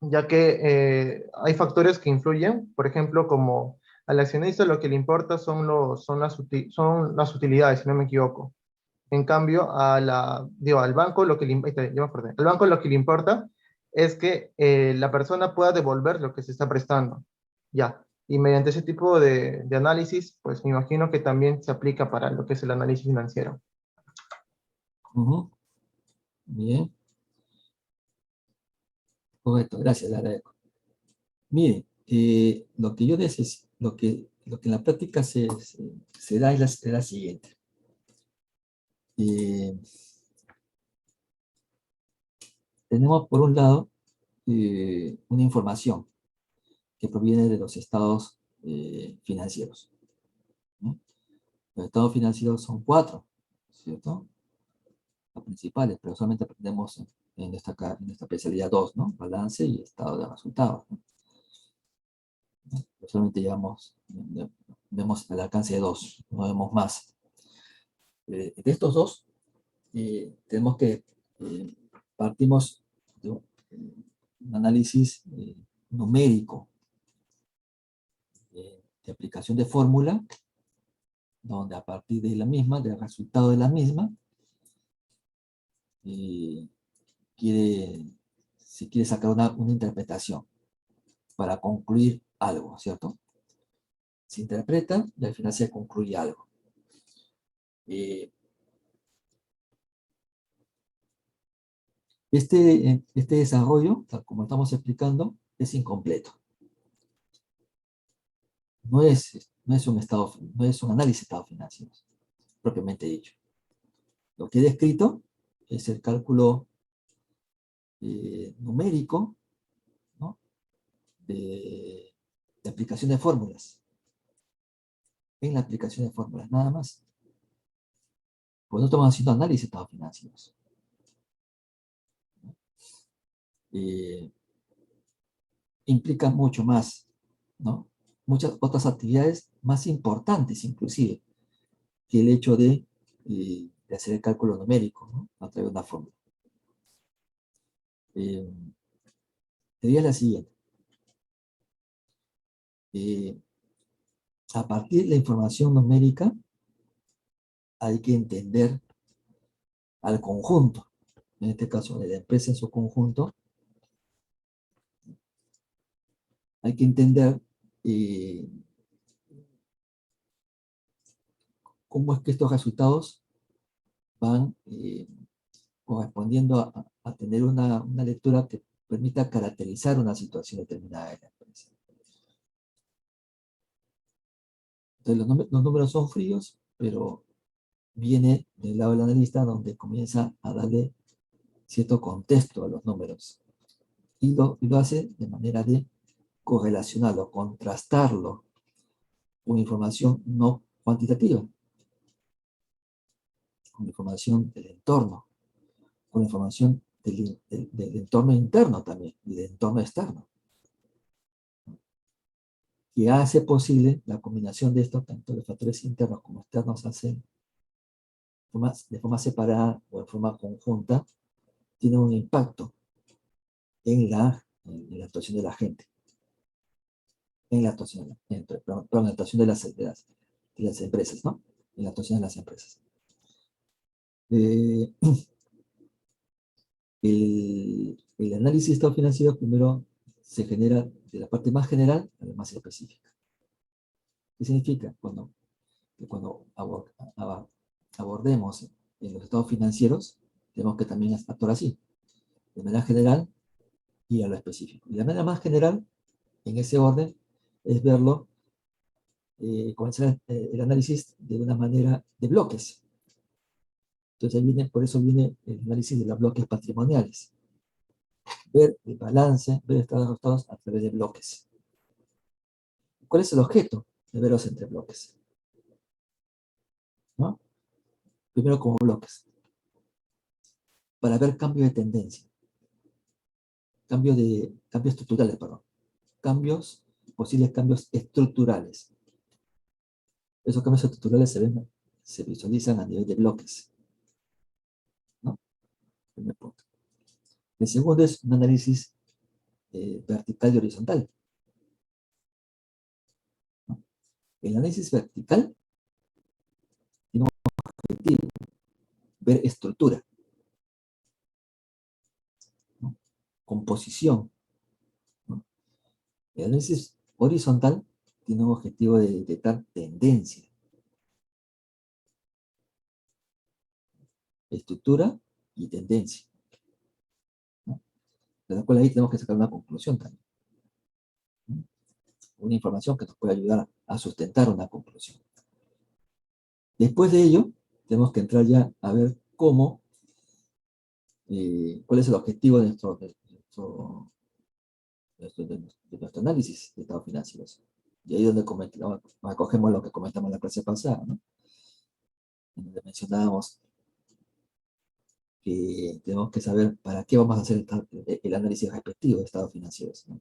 ya que hay factores que influyen, por ejemplo, como al accionista lo que le importa son las utilidades, si no me equivoco. En cambio, al banco lo que ya me acordé. Al banco lo que le importa es que la persona pueda devolver lo que se está prestando. Ya. Y mediante ese tipo de análisis, pues me imagino que también se aplica para lo que es el análisis financiero. Uh-huh. Bien. Correcto, gracias, le agradezco. Mire, lo que yo necesito, lo que en la práctica se da es la siguiente. Tenemos por un lado una información que proviene de los estados financieros, ¿no? Los estados financieros son 4, ¿cierto? Los principales, pero solamente aprendemos en esta especialidad 2, ¿no? Balance y estado de resultados, ¿no? Solamente vemos el alcance de 2, no vemos más. De estos 2, tenemos que partimos de un análisis numérico de aplicación de fórmula, donde a partir de la misma, del resultado de la misma, se quiere sacar una interpretación para concluir algo, ¿cierto? Se interpreta y al final se concluye algo. Este desarrollo, tal como estamos explicando, es incompleto. No es un análisis de estados financieros, propiamente dicho. Lo que he descrito es el cálculo numérico, ¿no? de aplicación de fórmulas. En la aplicación de fórmulas, nada más. Pues no estamos haciendo análisis de estados financieros. Implica mucho más, ¿no? muchas otras actividades más importantes, inclusive, que el hecho de hacer el cálculo numérico, ¿no? A través de una fórmula. Sería la siguiente. A partir de la información numérica, hay que entender al conjunto, en este caso de la empresa en su conjunto, hay que entender cómo es que estos resultados van correspondiendo a tener una lectura que permita caracterizar una situación determinada de la empresa. Entonces los números son fríos, pero viene del lado del analista donde comienza a darle cierto contexto a los números. Y lo hace de manera de correlacionarlo, contrastarlo con información no cuantitativa, con información del entorno, con información del entorno interno también y del entorno externo, que hace posible la combinación de estos, tanto de factores internos como externos, hacen de forma separada o en forma conjunta, tiene un impacto en la actuación de la gente, en la actuación, en la actuación de las empresas, ¿no? En la actuación de las empresas. El análisis de estado financiero primero se genera de la parte más general a la más específica. ¿Qué significa? Cuando abordemos en los estados financieros, tenemos que también actuar así, de manera general y a lo específico. Y la manera más general, en ese orden, es verlo, comenzar el análisis de una manera de bloques. Entonces, por eso viene el análisis de los bloques patrimoniales. Ver el balance, ver estados de resultados a través de bloques. ¿Cuál es el objeto de verlos entre bloques? ¿No? Primero como bloques. Para ver cambio de tendencia. Cambios estructurales, perdón. Posibles cambios estructurales. Esos cambios estructurales se visualizan a nivel de bloques. ¿No? Primer punto. El segundo es un análisis vertical y horizontal. ¿No? El análisis vertical tiene un objetivo, ver estructura, ¿no? Composición, ¿no? El análisis horizontal tiene un objetivo de detectar tendencia, estructura y tendencia, ¿no? De la cual ahí tenemos que sacar una conclusión también, ¿no? Una información que nos puede ayudar a sustentar una conclusión. Después de ello, tenemos que entrar ya a ver cuál es el objetivo de nuestro análisis de estados financieros. Y ahí es donde acogemos lo que comentamos en la clase pasada, ¿no? Donde mencionábamos que tenemos que saber para qué vamos a hacer el análisis respectivo de estados financieros, ¿no?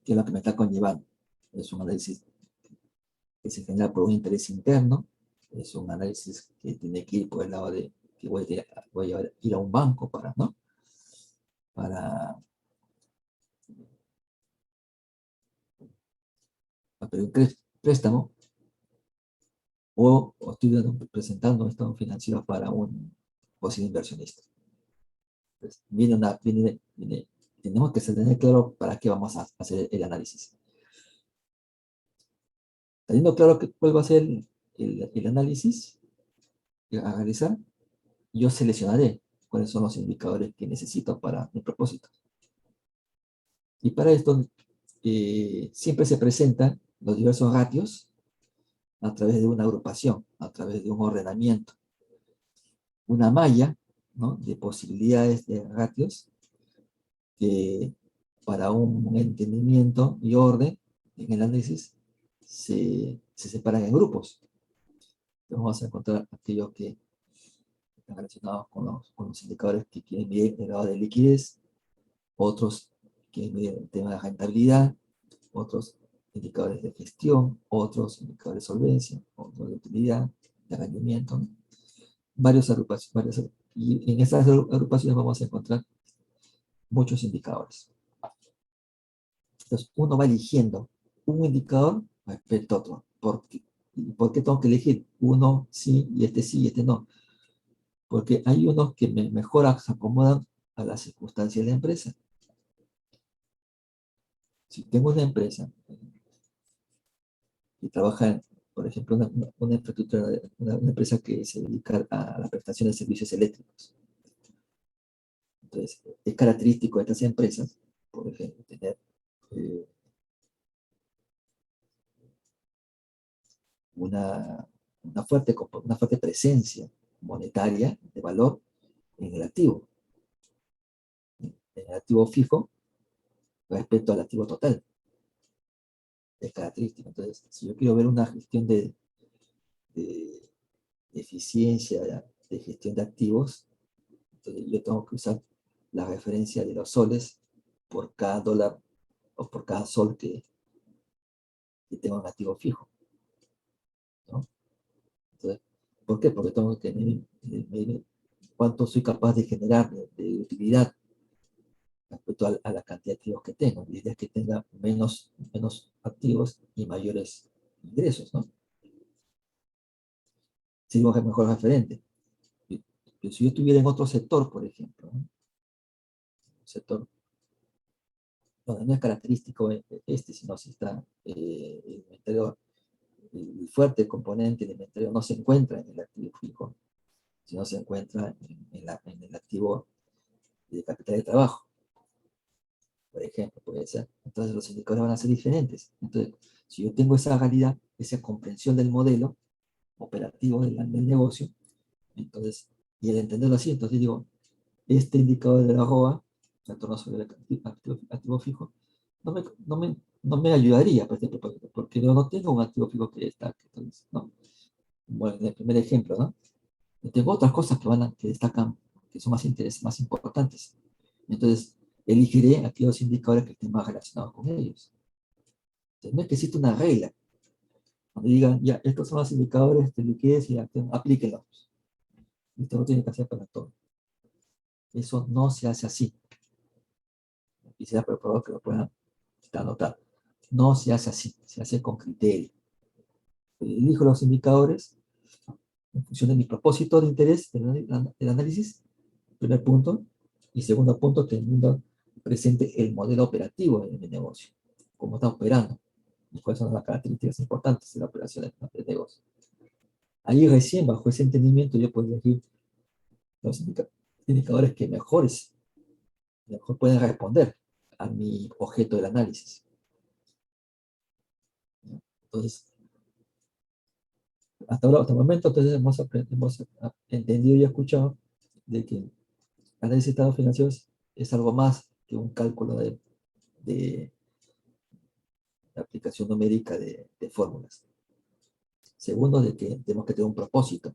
¿Qué es lo que me está conllevando? Es un análisis que se genera por un interés interno, es un análisis que tiene que ir por el lado de que voy a ir a un banco ¿no? Para pedir un préstamo, o estoy presentando un estado financiero para un posible inversionista. Entonces, tenemos que tener claro para qué vamos a hacer el análisis. Teniendo claro cuál va a ser el análisis a realizar, yo seleccionaré cuáles son los indicadores que necesito para mi propósito. Y para esto siempre se presentan los diversos ratios a través de una agrupación, a través de un ordenamiento, una malla, ¿no?, de posibilidades de ratios que para un entendimiento y orden en el análisis se separan en grupos. Entonces vamos a encontrar aquellos que están relacionados con los indicadores que quieren medir el grado de liquidez, otros quieren medir el tema de rentabilidad, otros indicadores de gestión, otros indicadores de solvencia, otros de utilidad, de rendimiento, ¿no? Varios agrupaciones, y en esas agrupaciones vamos a encontrar muchos indicadores. Entonces, uno va eligiendo un indicador respecto a otro. ¿Por qué tengo que elegir uno sí y este no? Porque hay unos que mejor se acomodan a las circunstancias de la empresa. Si tengo una empresa y trabaja, por ejemplo, una infraestructura, una empresa que se dedica a la prestación de servicios eléctricos. Entonces, es característico de estas empresas, por ejemplo, tener una fuerte presencia monetaria de valor en el activo fijo respecto al activo total. Es característico. Entonces, si yo quiero ver una gestión de eficiencia de gestión de activos, entonces yo tengo que usar la referencia de los soles por cada dólar o por cada sol que tengo en activo fijo, ¿no? Entonces, ¿por qué? Porque tengo que medir cuánto soy capaz de generar de utilidad respecto a la cantidad de activos que tengo. La idea es que tenga menos activos y mayores ingresos, ¿no? Sería un mejor referente. Pero si yo estuviera en otro sector, por ejemplo, ¿no? Un sector donde no es característico sino si está el inventario, el fuerte componente del inventario no se encuentra en el activo fijo, sino se encuentra en el activo de capital de trabajo, por ejemplo, puede ser. Entonces los indicadores van a ser diferentes. Entonces, si yo tengo esa realidad, esa comprensión del modelo operativo del negocio, entonces, y el entenderlo así, entonces digo, este indicador de la ROA, retorno sobre el activo fijo, no me ayudaría para este propósito, porque yo no tengo un activo fijo que destaque. Entonces, ¿no? Bueno, en el primer ejemplo, ¿no? Yo tengo otras cosas que destacan, que son más importantes. Entonces, elegiré aquellos indicadores que estén más relacionados con ellos. Entonces, no es que exista una regla, donde digan, ya, estos son los indicadores de liquidez y aplíquenlos. Esto no tiene que hacer para todo. Eso no se hace así. Quisiera, por favor, que lo puedan anotar. No se hace así, se hace con criterio. Elijo los indicadores en función de mi propósito de interés del análisis, primer punto, y segundo punto, teniendo presente el modelo operativo de mi negocio, cómo está operando, y cuáles son las características importantes de la operación del negocio. Ahí recién, bajo ese entendimiento, yo puedo elegir los indicadores que mejor pueden responder a mi objeto del análisis. Entonces, hasta el momento, entonces hemos entendido y escuchado de que el análisis de estados financieros es algo más que un cálculo de aplicación numérica de fórmulas. Segundo, de que tenemos que tener un propósito,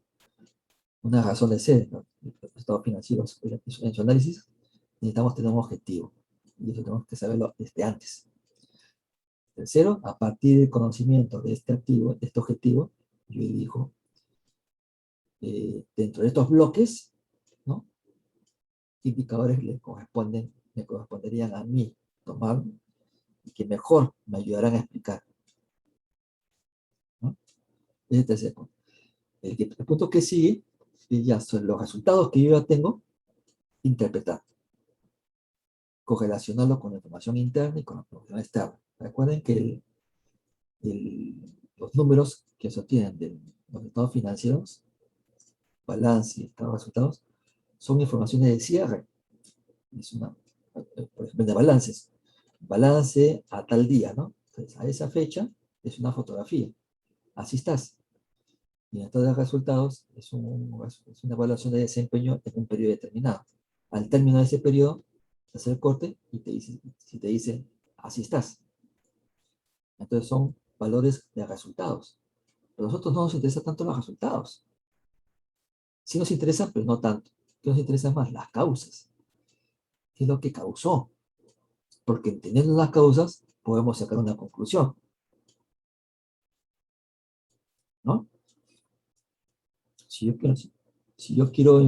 una razón de ser, ¿no? Los estados financieros en su análisis necesitamos tener un objetivo, y eso tenemos que saberlo desde antes. Tercero, a partir del conocimiento de este objetivo, yo elijo dentro de estos bloques, ¿no? Indicadores que me corresponderían a mí tomar y que mejor me ayudarán a explicar, ¿no? Ese es el tercer punto. El punto que sigue ya son los resultados que yo ya tengo, interpretar, correlacionarlo con la información interna y con la información externa. Recuerden que los números que se obtienen de los estados financieros, balance y estados de resultados, son informaciones de cierre. Por ejemplo, de balances. Balance a tal día, ¿no? Entonces, a esa fecha es una fotografía. Así estás. Y en todos los resultados es una evaluación de desempeño en un periodo determinado. Al término de ese periodo, se hace el corte y te dice, así estás. Entonces son valores de resultados. Pero a nosotros no nos interesan tanto los resultados. Sí nos interesan, pero no tanto. ¿Qué nos interesan más? Las causas. ¿Qué es lo que causó? Porque entendiendo las causas, podemos sacar una conclusión. ¿no? Si yo quiero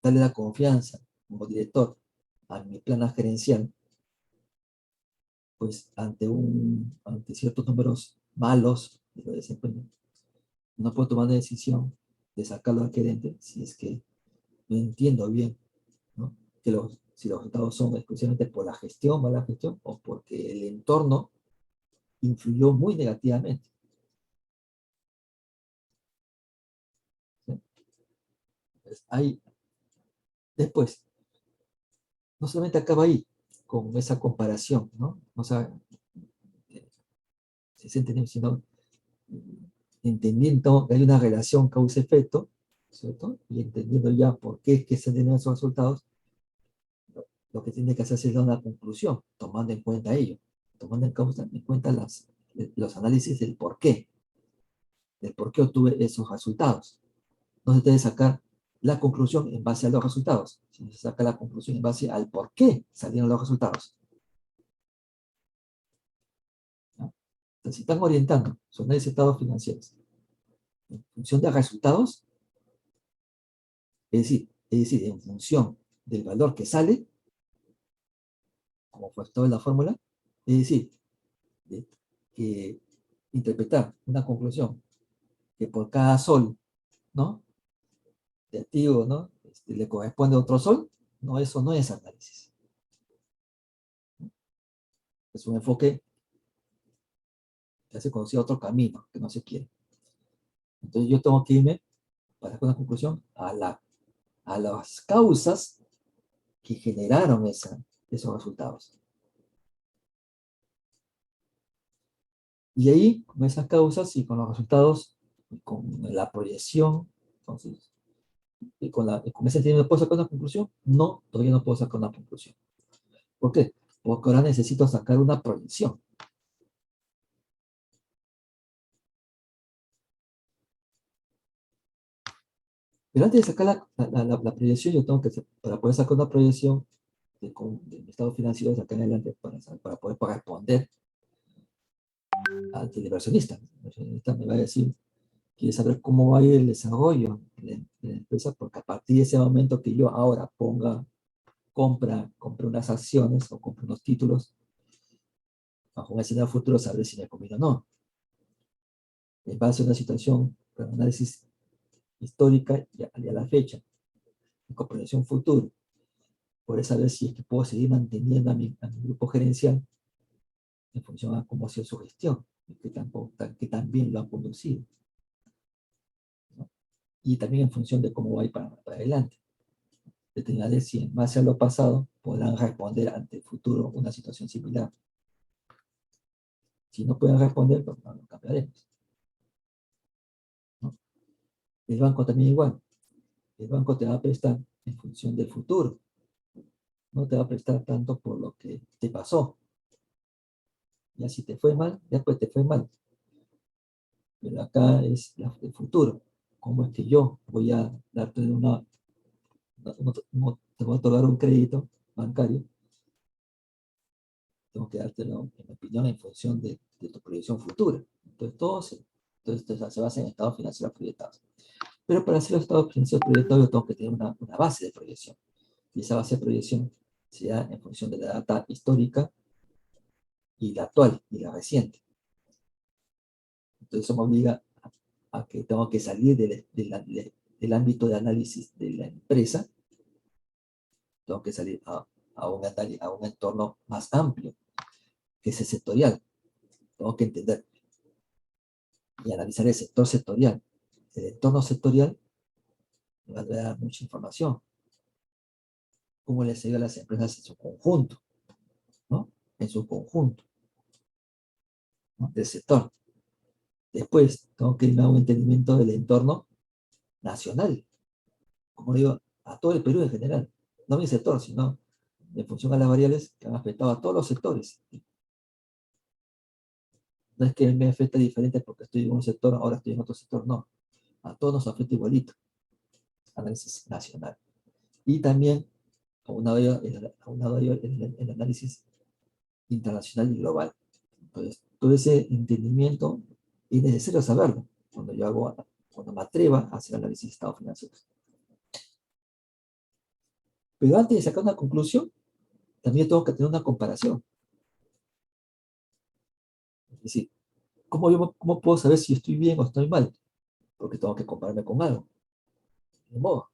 darle la confianza como director a mi plana gerencial, pues ante ciertos números malos de lo desempeño, no puedo tomar la decisión de sacarlo al gerente si es que no entiendo bien, ¿no? Si los resultados son exclusivamente por la gestión, mala gestión, o porque el entorno influyó muy negativamente. ¿Sí? Pues después, no solamente acaba ahí con esa comparación, ¿no? O sea, se siente, sino entendiendo que hay una relación causa-efecto, ¿cierto? Y entendiendo ya por qué es que se tienen esos resultados, lo que tiene que hacerse es dar una conclusión, tomando en cuenta ello, tomando en cuenta los análisis del por qué obtuve esos resultados. No se debe sacar la conclusión en base a los resultados, sino se saca la conclusión en base al por qué salieron los resultados. ¿No? Entonces, si están orientando su análisis de estados financieros en función de resultados, es decir, en función del valor que sale, como fue todo en la fórmula, es decir, que interpretar una conclusión que por cada sol, ¿no? De activo, ¿no? Le corresponde otro sol, no, eso no es análisis. Es un enfoque que hace conocido otro camino que no se quiere. Entonces yo tengo que irme, para hacer una conclusión, a las causas que generaron esos resultados. Y ahí, con esas causas y con los resultados, con la proyección, entonces, y con ese entendimiento, ¿puedo sacar una conclusión? No, todavía no puedo sacar una conclusión. ¿Por qué? Porque ahora necesito sacar una proyección. Pero antes de sacar la proyección, yo tengo que, para poder sacar una proyección de mi estado financiero de acá en adelante, para poder responder al inversionista. El inversionista me va a decir, quiere saber cómo va a ir el desarrollo de la empresa, porque a partir de ese momento que yo ahora compre unas acciones o compre unos títulos, bajo un escenario futuro, saber si me conviene o no. En base a una situación, un análisis histórica y a la fecha, en comprensión futuro, poder saber si es que puedo seguir manteniendo a mi grupo gerencial en función a cómo ha sido su gestión, que también lo han conducido, ¿no? Y también en función de cómo va a ir para adelante. Determinar si en base a lo pasado podrán responder ante el futuro una situación similar. Si no pueden responder, pues no lo cambiaremos, ¿no? El banco también igual. El banco te va a prestar en función del futuro. No te va a prestar tanto por lo que te pasó. Ya si te fue mal, ya pues te fue mal. Pero acá es el futuro. ¿Cómo es que yo voy a darte te voy a otorgar un crédito bancario? Tengo que dártelo, en mi opinión, en función de tu proyección futura. Entonces, se basa en estados financieros proyectados. Pero para hacer los estados financieros proyectados, yo tengo que tener una base de proyección. Y esa base de proyección se da en función de la data histórica y la actual y la reciente. Entonces, eso me obliga a que tengo que salir del ámbito de análisis de la empresa, tengo que salir a un entorno más amplio, que es el sectorial. Tengo que entender y analizar el sector sectorial. El entorno sectorial me va a dar mucha información. Cómo les ayuda a las empresas en su conjunto, ¿no? En su conjunto, ¿no? Del sector. Después, tengo que irme a un entendimiento del entorno nacional. Como digo, a todo el Perú en general. No mi sector, sino en función a las variables que han afectado a todos los sectores. No es que me afecte diferente porque estoy en un sector, ahora estoy en otro sector, no. A todos nos afecta igualito. Análisis nacional. Y también, aunado a ello, el análisis internacional y global. Entonces, todo ese entendimiento es necesario saberlo cuando me atreva a hacer análisis de estados financieros. Pero antes de sacar una conclusión, también tengo que tener una comparación. Es decir, ¿cómo puedo saber si estoy bien o estoy mal? Porque tengo que compararme con algo. De modo.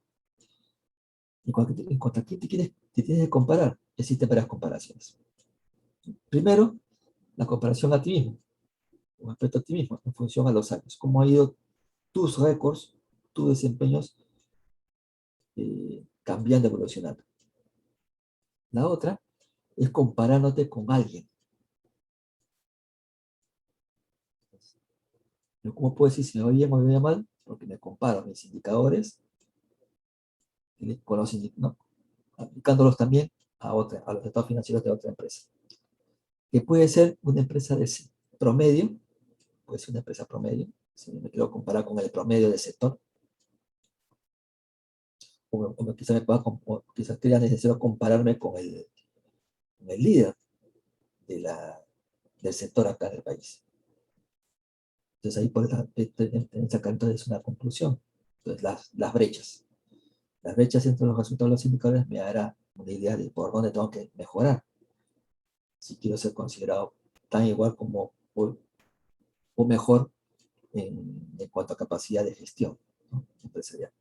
En cuanto a quién te tienes que comparar, existen varias comparaciones. Primero, la comparación a ti mismo, con respecto a ti mismo, en función a los años. ¿Cómo ha ido tus récords, tus desempeños cambiando, evolucionando? La otra es comparándote con alguien. Pero ¿cómo puedo decir si me va bien o me va mal? Porque me comparo mis indicadores con los ¿no? Aplicándolos también a los estados financieros de otra empresa. Que puede ser una empresa de promedio, puede ser una empresa promedio, si me quiero comparar con el promedio del sector, o quizás sería necesario compararme con el líder del sector acá en el país. Entonces ahí pueden sacar entonces una conclusión. Entonces las brechas. Las brechas entre los resultados de los indicadores me dará una idea de por dónde tengo que mejorar. Si quiero ser considerado tan igual como o mejor en cuanto a capacidad de gestión, ¿no? Empresarial.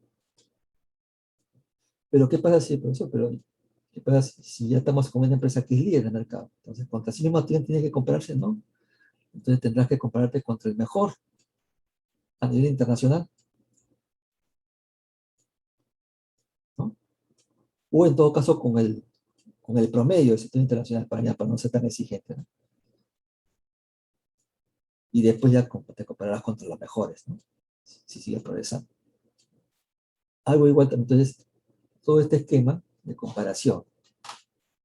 Pero ¿qué pasa si, profesor? ¿Qué pasa si ya estamos con una empresa que es líder en el mercado? Entonces, contra sí mismo tiene que compararse, ¿no? Entonces tendrás que compararte contra el mejor a nivel internacional, ¿no? O en todo caso con el promedio del sector internacional para no ser tan exigente, ¿no? Y después ya te compararás contra los mejores, ¿no? Si sigues progresando. Algo igual, entonces, todo este esquema de comparación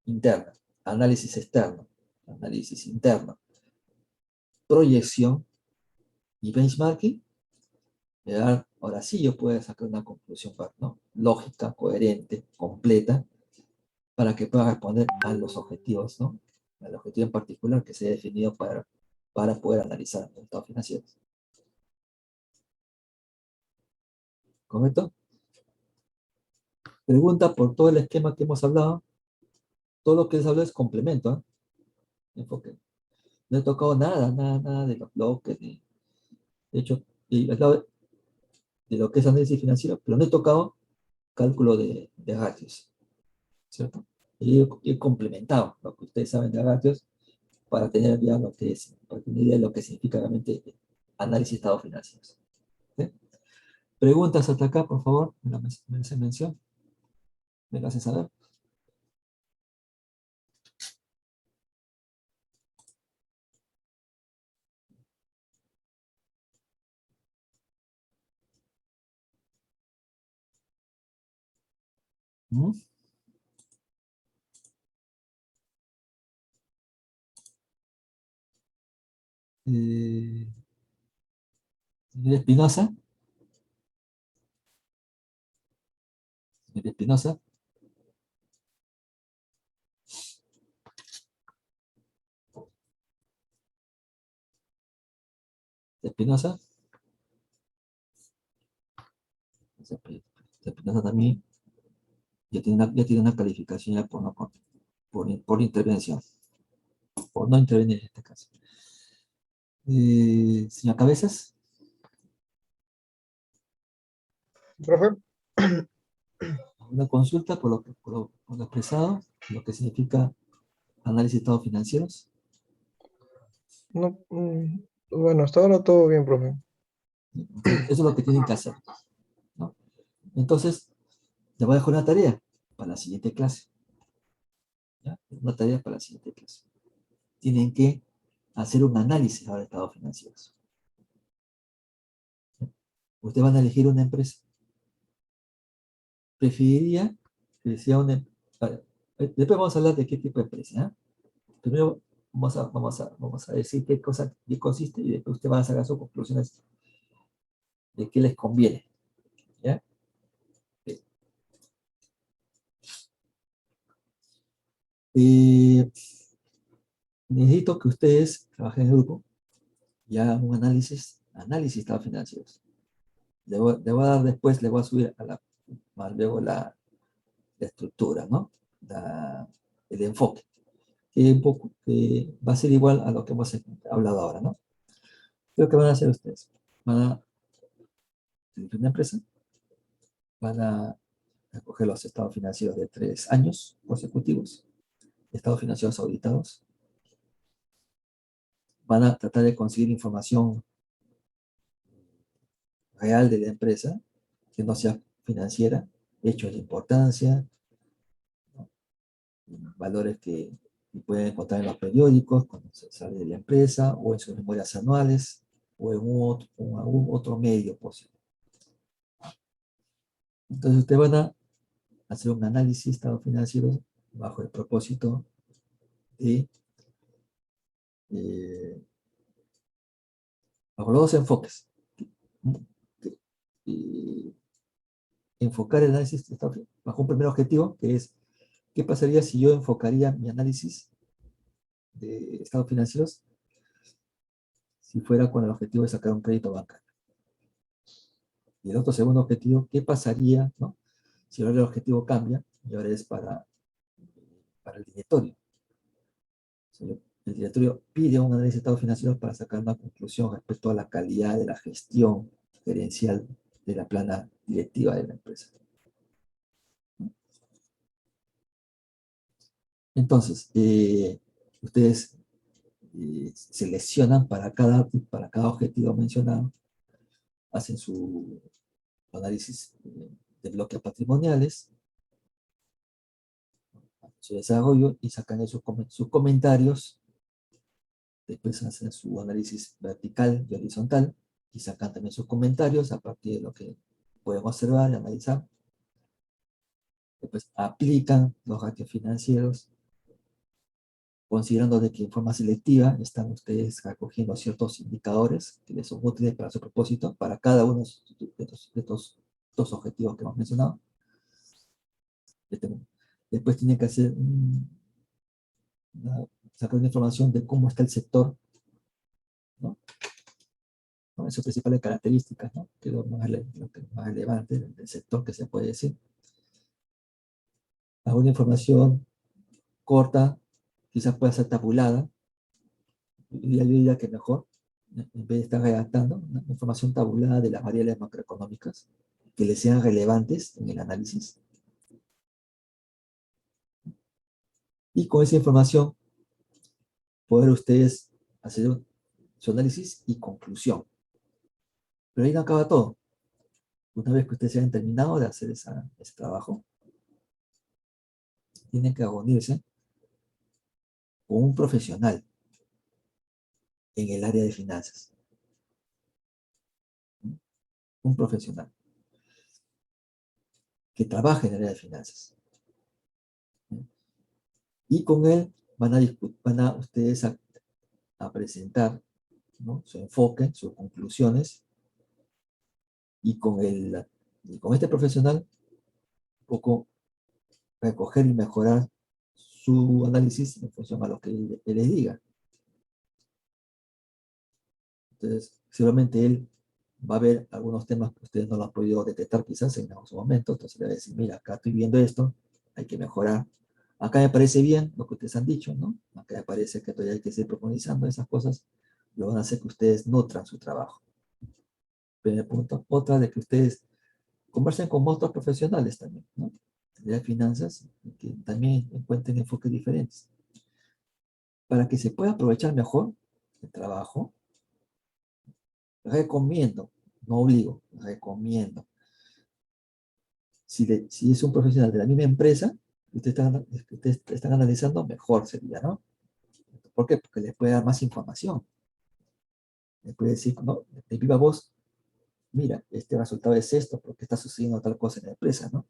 interna, análisis externo, análisis interno, proyección y benchmarking, ahora sí yo puedo sacar una conclusión, ¿no? Lógica, coherente, completa, para que pueda responder a los objetivos, ¿no? Al objetivo en particular que se ha definido para poder analizar los estados financieros. ¿Correcto? Pregunta por todo el esquema que hemos hablado. Todo lo que les hablo es complemento, ¿eh? Enfoque. No he tocado nada de los bloques, de hecho, he hablado de lo que es análisis financiero, pero no he tocado cálculo de ratios, ¿cierto? Y he complementado lo que ustedes saben de ratios para tener ya para tener idea de lo que significa realmente análisis de estados financieros. ¿Sí? Preguntas hasta acá, por favor, me hacen mención. Me lo hacen saber. ¿Mm? Eh, Señor Espinosa. Señor Espinosa. Espinosa. Espinosa también ya tiene una calificación ya por intervención, por no intervenir en este caso. Señor Cabezas. Profe, Una consulta por lo expresado, lo que significa análisis de estados financieros. no, bueno, hasta ahora todo bien, profe. Entonces, eso es lo que tienen que hacer, ¿no? Entonces, les voy a dejar una tarea para la siguiente clase. ¿Ya? Una tarea para la siguiente clase. Tienen que hacer un análisis ahora de estados financieros. ¿Ya? Ustedes van a elegir una empresa. Preferiría que sea una empresa. Después vamos a hablar de qué tipo de empresa. ¿Eh? Primero vamos a decir qué consiste y después ustedes van a sacar sus conclusiones de qué les conviene. ¿Ya? Necesito que ustedes trabajen en grupo y hagan un análisis análisis de estados financieros. Le voy a dar después, le voy a subir más luego la estructura, ¿no? El enfoque, que va a ser igual a lo que hemos hablado ahora, ¿no? ¿Qué es lo que van a hacer ustedes? Van a tener una empresa, van a coger los estados financieros de 3 años consecutivos, estados financieros auditados, van a tratar de conseguir información real de la empresa, que no sea financiera, hechos de importancia, ¿no? Valores que pueden encontrar en los periódicos cuando se sale de la empresa, o en sus memorias anuales, o en algún otro medio posible. Entonces ustedes van a hacer un análisis de estados financieros bajo el propósito de bajo los dos enfoques. Enfocar el análisis bajo un primer objetivo, que es ¿qué pasaría si yo enfocaría mi análisis de estados financieros si fuera con el objetivo de sacar un crédito bancario? Y el otro segundo objetivo, ¿qué pasaría, ¿no? Si ahora el objetivo cambia y ahora es para el directorio? El directorio pide un análisis de estados financieros para sacar una conclusión respecto a la calidad de la gestión gerencial de la plana directiva de la empresa. Entonces, ustedes seleccionan para cada objetivo mencionado, hacen su análisis de bloques patrimoniales, su desarrollo, y sacan sus comentarios. Después hacen su análisis vertical y horizontal y sacan también sus comentarios a partir de lo que pueden observar y analizar. Después aplican los ratios financieros, considerando de que en forma selectiva están ustedes recogiendo ciertos indicadores que les son útiles para su propósito, para cada uno de estos dos objetivos que hemos mencionado. Después tienen que hacer sacar una información de cómo está el sector, ¿no? En sus principales características, ¿no? Que es lo más relevante del sector que se puede decir. Alguna información corta, quizás pueda ser tabulada, y yo diría que mejor, en vez de estar redactando, una información tabulada de las variables macroeconómicas que les sean relevantes en el análisis. Y con esa información, poder ustedes hacer su análisis y conclusión. Pero ahí no acaba todo. Una vez que ustedes hayan terminado de hacer ese trabajo, tienen que reunirse con un profesional en el área de finanzas. Un profesional que trabaje en el área de finanzas. Y con él van a ustedes a presentar, ¿no? Su enfoque, sus conclusiones, y con este profesional un poco recoger y mejorar su análisis en función a lo que él les diga. Entonces, seguramente él va a ver algunos temas que ustedes no lo han podido detectar quizás en su momento, entonces le va a decir, mira, acá estoy viendo esto, hay que mejorar. Acá me parece bien lo que ustedes han dicho, ¿no? Acá me parece que todavía hay que seguir profundizando esas cosas, lo van a hacer que ustedes nutran su trabajo. Primer punto. Otra, de que ustedes conversen con otros profesionales también, ¿no? De finanzas, que también encuentren enfoques diferentes. Para que se pueda aprovechar mejor el trabajo, recomiendo, no obligo, recomiendo. Si es un profesional de la misma empresa que ustedes están analizando, mejor sería, ¿no? ¿Por qué? Porque les puede dar más información. Les puede decir, ¿no? De viva voz, mira, este resultado es esto, porque está sucediendo tal cosa en la empresa, ¿no?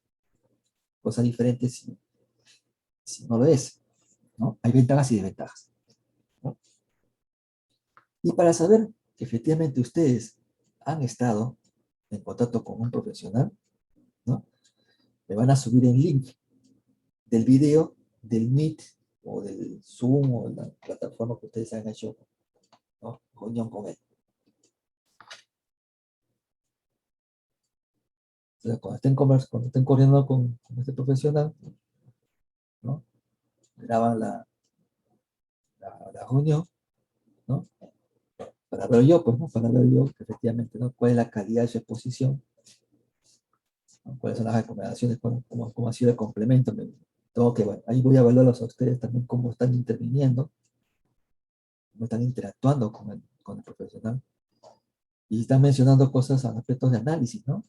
Cosas diferentes si no lo es, ¿no? Hay ventajas y desventajas, ¿no? Y para saber que efectivamente ustedes han estado en contacto con un profesional, ¿no? Le van a subir el link del video, del Meet, o del Zoom, o la plataforma que ustedes han hecho, ¿no? Reunión con él. Entonces, cuando estén corriendo con este profesional, ¿no? Graban la reunión, ¿no? Para ver yo, pues, ¿no? Para ver yo, efectivamente, ¿no? Cuál es la calidad de su exposición, ¿no? Cuáles son las recomendaciones, cómo ha sido el complemento. Tengo que, bueno, ahí voy a evaluarlos a ustedes también cómo están interviniendo, cómo están interactuando con el profesional. Y están mencionando cosas a aspectos de análisis, ¿no?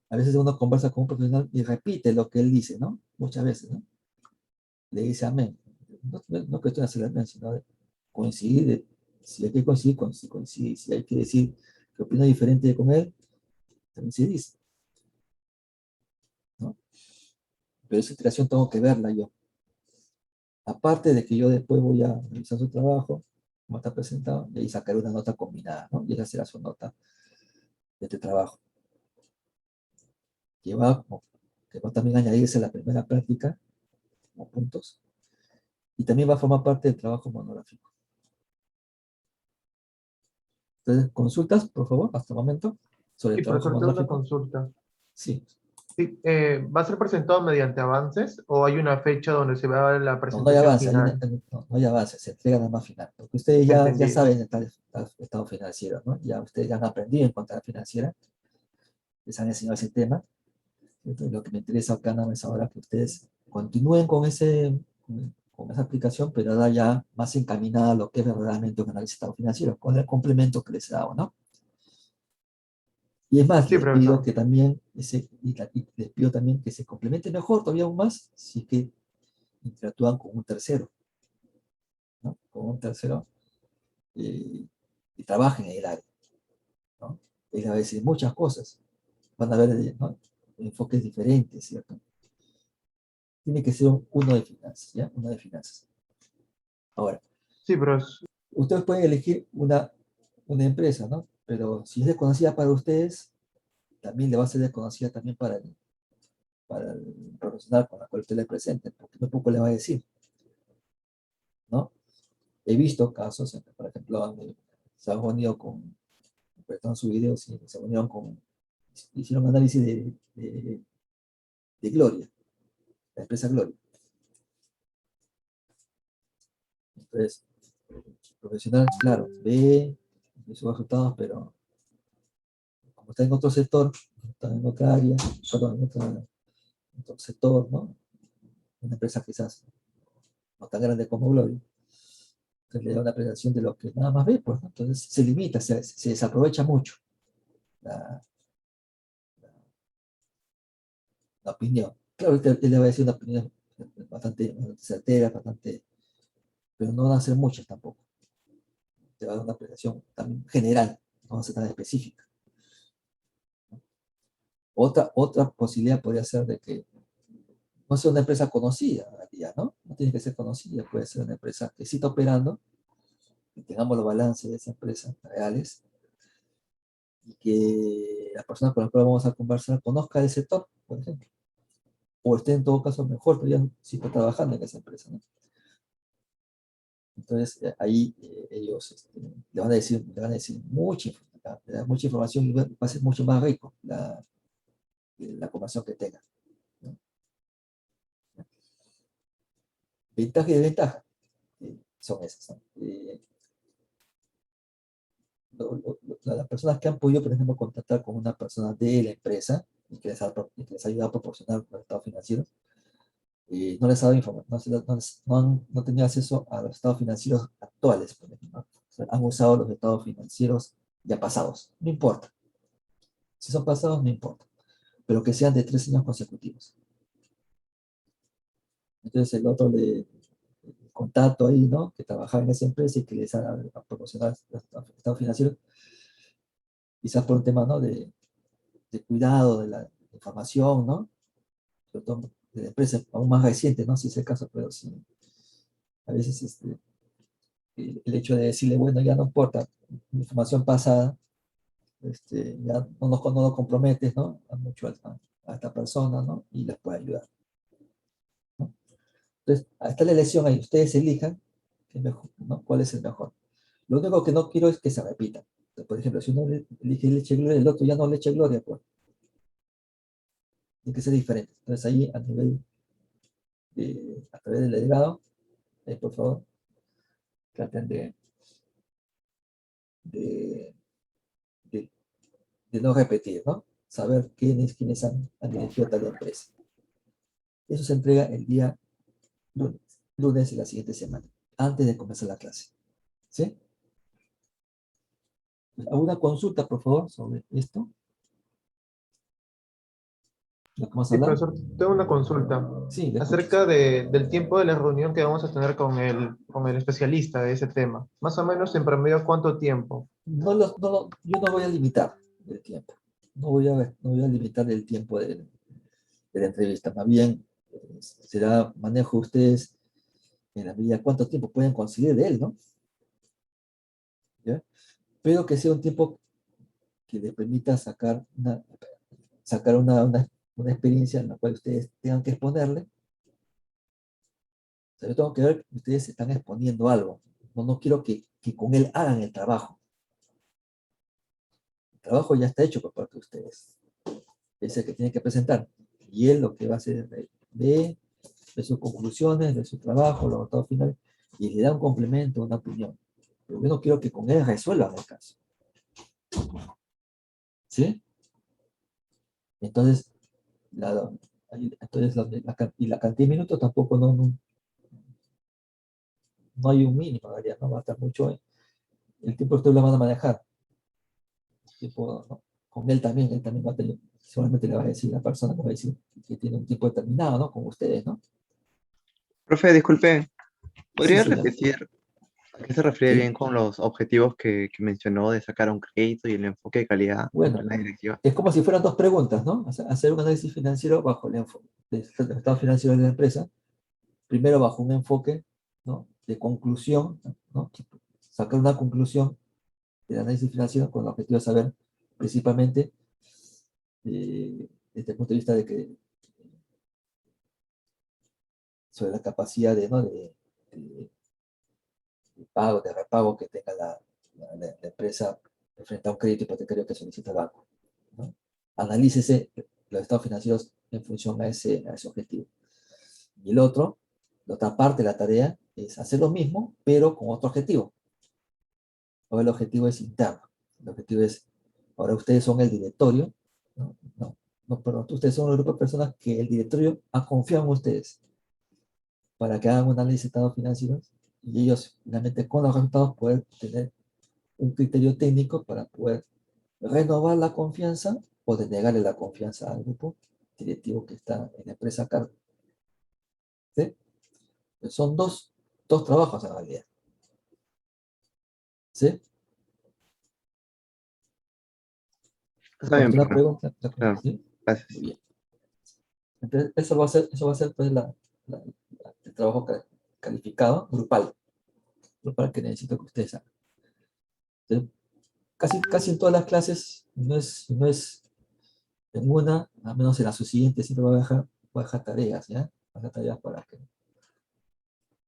A veces uno conversa con un profesional y repite lo que él dice, ¿no? Muchas veces, ¿no? Le dice amén. No cuestión de hacer amén, sino de coincidir. Si hay que coincidir, coincidir. Si hay que decir que opina diferente con él, también se dice, ¿no? Pero esa interacción tengo que verla yo. Aparte de que yo después voy a revisar su trabajo, como está presentado, y ahí sacaré una nota combinada, ¿no? Y esa será su nota de este trabajo. Que va también a añadirse la primera práctica, como puntos, y también va a formar parte del trabajo monográfico. Entonces, consultas, por favor, hasta el momento, sobre Y el trabajo profesor, tengo una monográfico. consulta. Sí, Sí, ¿va a ser presentado mediante avances o hay una fecha donde se va a la no hay presentación avance, final? no hay avance, se entrega nada más final, porque ustedes ya Entendido. saben el estado financiero, ¿no? Ya ustedes ya han aprendido en contabilidad financiera, les han enseñado ese tema. Entonces, lo que me interesa acá nada más ahora que ustedes continúen con esa aplicación, pero ahora ya más encaminada a lo que es verdaderamente un análisis de estado financiero, con el complemento que les he dado, ¿no? Y es más, Sí, les pido profesor. que también, y les pido también que se complemente mejor, todavía aún más, si es que interactúan con un tercero, ¿no? Con un tercero y trabajen en el área, ¿no? Él va a decir muchas cosas, van a ver, ¿no? Enfoques diferentes, ¿cierto? Tiene que ser uno de finanzas, ¿ya? Uno de finanzas. Ahora, Sí, profesor. ustedes pueden elegir una empresa, ¿no? Pero si es desconocida para ustedes, también le va a ser desconocida también para el profesional con la cual usted le presente, porque muy poco le va a decir, ¿no? He visto casos, por ejemplo, donde se han unido prestaron sus videos y se unieron hicieron análisis de Gloria, la empresa Gloria. Entonces, el profesional, claro, ve sus resultados, pero como está en otro sector, está en otra área, perdón, en otro sector, ¿no? Una empresa quizás no tan grande como Gloria, entonces le da una apreciación de lo que nada más ve, pues, ¿no? Entonces se limita, se desaprovecha mucho la, la opinión. Claro, él le va a decir una opinión bastante certera, pero no van a ser muchas tampoco. Te va a dar una apreciación tan general, no va a ser tan específica. Otra posibilidad podría ser de que no sea una empresa conocida, ¿no? No tiene que ser conocida, puede ser una empresa que sí está operando, que tengamos los balances de esa empresa reales y que la persona con la cual vamos a conversar conozca el sector, por ejemplo, o esté en todo caso mejor, pero ya sí está trabajando en esa empresa, ¿no? Entonces ahí ellos le van a decir mucha información y va a ser mucho más rico la conversación que tengan, ¿no? Ventaja y desventaja son esas, ¿no? Las personas que han podido, por ejemplo, contactar con una persona de la empresa y que les ha ayudado a proporcionar los estados financieros, no les ha dado información, no han tenido acceso a los estados financieros actuales, por ejemplo, ¿no? O sea, han usado los estados financieros ya pasados, no importa. Si son pasados, no importa, pero que sean de 3 años consecutivos. Entonces el otro el contacto ahí, ¿no? Que trabajaba en esa empresa y que les ha proporcionado los estados financieros, quizás por un tema, ¿no? De cuidado de la información, ¿no? Sobre todo de la empresa aún más reciente, ¿no? Si es el caso, pero sí, a veces el hecho de decirle, bueno, ya no importa, información pasada, ya no lo comprometes, ¿no? A mucho a esta persona, ¿no? Y les puede ayudar, ¿no? Entonces, ahí está la elección ahí, ustedes elijan qué mejor, ¿no? ¿Cuál es el mejor? Lo único que no quiero es que se repita. Por ejemplo, si uno elige leche gloria, el otro ya no leche gloria, pues tiene que ser diferente. Entonces ahí a través del delegado, por favor, traten de, de- de no repetir, ¿no? Saber quiénes han dirigido tal empresa. Eso se entrega el día lunes de la siguiente semana, antes de comenzar la clase. ¿Sí? ¿Alguna consulta, por favor, sobre esto? ¿Lo que vamos a Sí, hablar? profesor, tengo una consulta Sí, le escucho. acerca del tiempo de la reunión que vamos a tener con el especialista de ese tema. Más o menos en promedio, ¿cuánto tiempo? Yo no voy a limitar el tiempo. No voy a limitar el tiempo de la entrevista. Más bien, será manejo ustedes en la medida cuánto tiempo pueden conseguir de él, ¿no? ¿Ya? Pero que sea un tiempo que les permita sacar una experiencia en la cual ustedes tengan que exponerle. O sea, yo tengo que ver que ustedes están exponiendo algo. No quiero que con él hagan el trabajo. El trabajo ya está hecho por parte de ustedes. Es el que tiene que presentar. Y él lo que va a hacer es de sus conclusiones, de su trabajo, los resultados finales, y le da un complemento, una opinión. Pero yo no quiero que con él resuelvan el caso. ¿Sí? Entonces, la, y la cantidad de minutos tampoco no hay un mínimo, ¿verdad? No va a estar mucho. El tiempo que ustedes lo van a manejar. Tiempo, ¿no? Con él también va a tener, seguramente le va a decir la persona, le va a decir que tiene un tiempo determinado, ¿no? Con ustedes, ¿no? Profe, disculpe, Sí, ¿podría señor. repetir a qué se refiere Sí. bien con los objetivos que mencionó de sacar un crédito y el enfoque de calidad dentro Bueno, de la directiva? es como si fueran dos preguntas, ¿no? O sea, hacer un análisis financiero bajo el enfoque del estado financiero de la empresa, primero bajo un enfoque, ¿no? De conclusión, ¿no? Sacar una conclusión del análisis financiero con el objetivo de saber principalmente desde el punto de vista de que sobre la capacidad ¿no? de pago, de repago que tenga la empresa frente a un crédito hipotecario que solicita el banco, ¿no? Analícese los estados financieros en función a ese objetivo. Y la otra parte de la tarea es hacer lo mismo, pero con otro objetivo. Ahora el objetivo es interno. El objetivo es, ahora ustedes son el directorio, perdón, ustedes son un grupo de personas que el directorio ha confiado en ustedes para que hagan un análisis de estados financieros y ellos finalmente con los resultados pueden tener un criterio técnico para poder renovar la confianza o denegarle la confianza al grupo directivo que está en la empresa a cargo. ¿Sí? Son dos trabajos en realidad. ¿Sí? Está bien, ¿Alguna profe. pregunta? Claro, ¿Sí? gracias. Muy bien. Entonces, eso va a ser pues, el trabajo calificado, grupal que necesito que ustedes hagan. ¿Sí? Casi en todas las clases, no es en una, al menos en la subsiguiente, siempre voy a dejar tareas, ¿ya? Voy a dejar tareas para que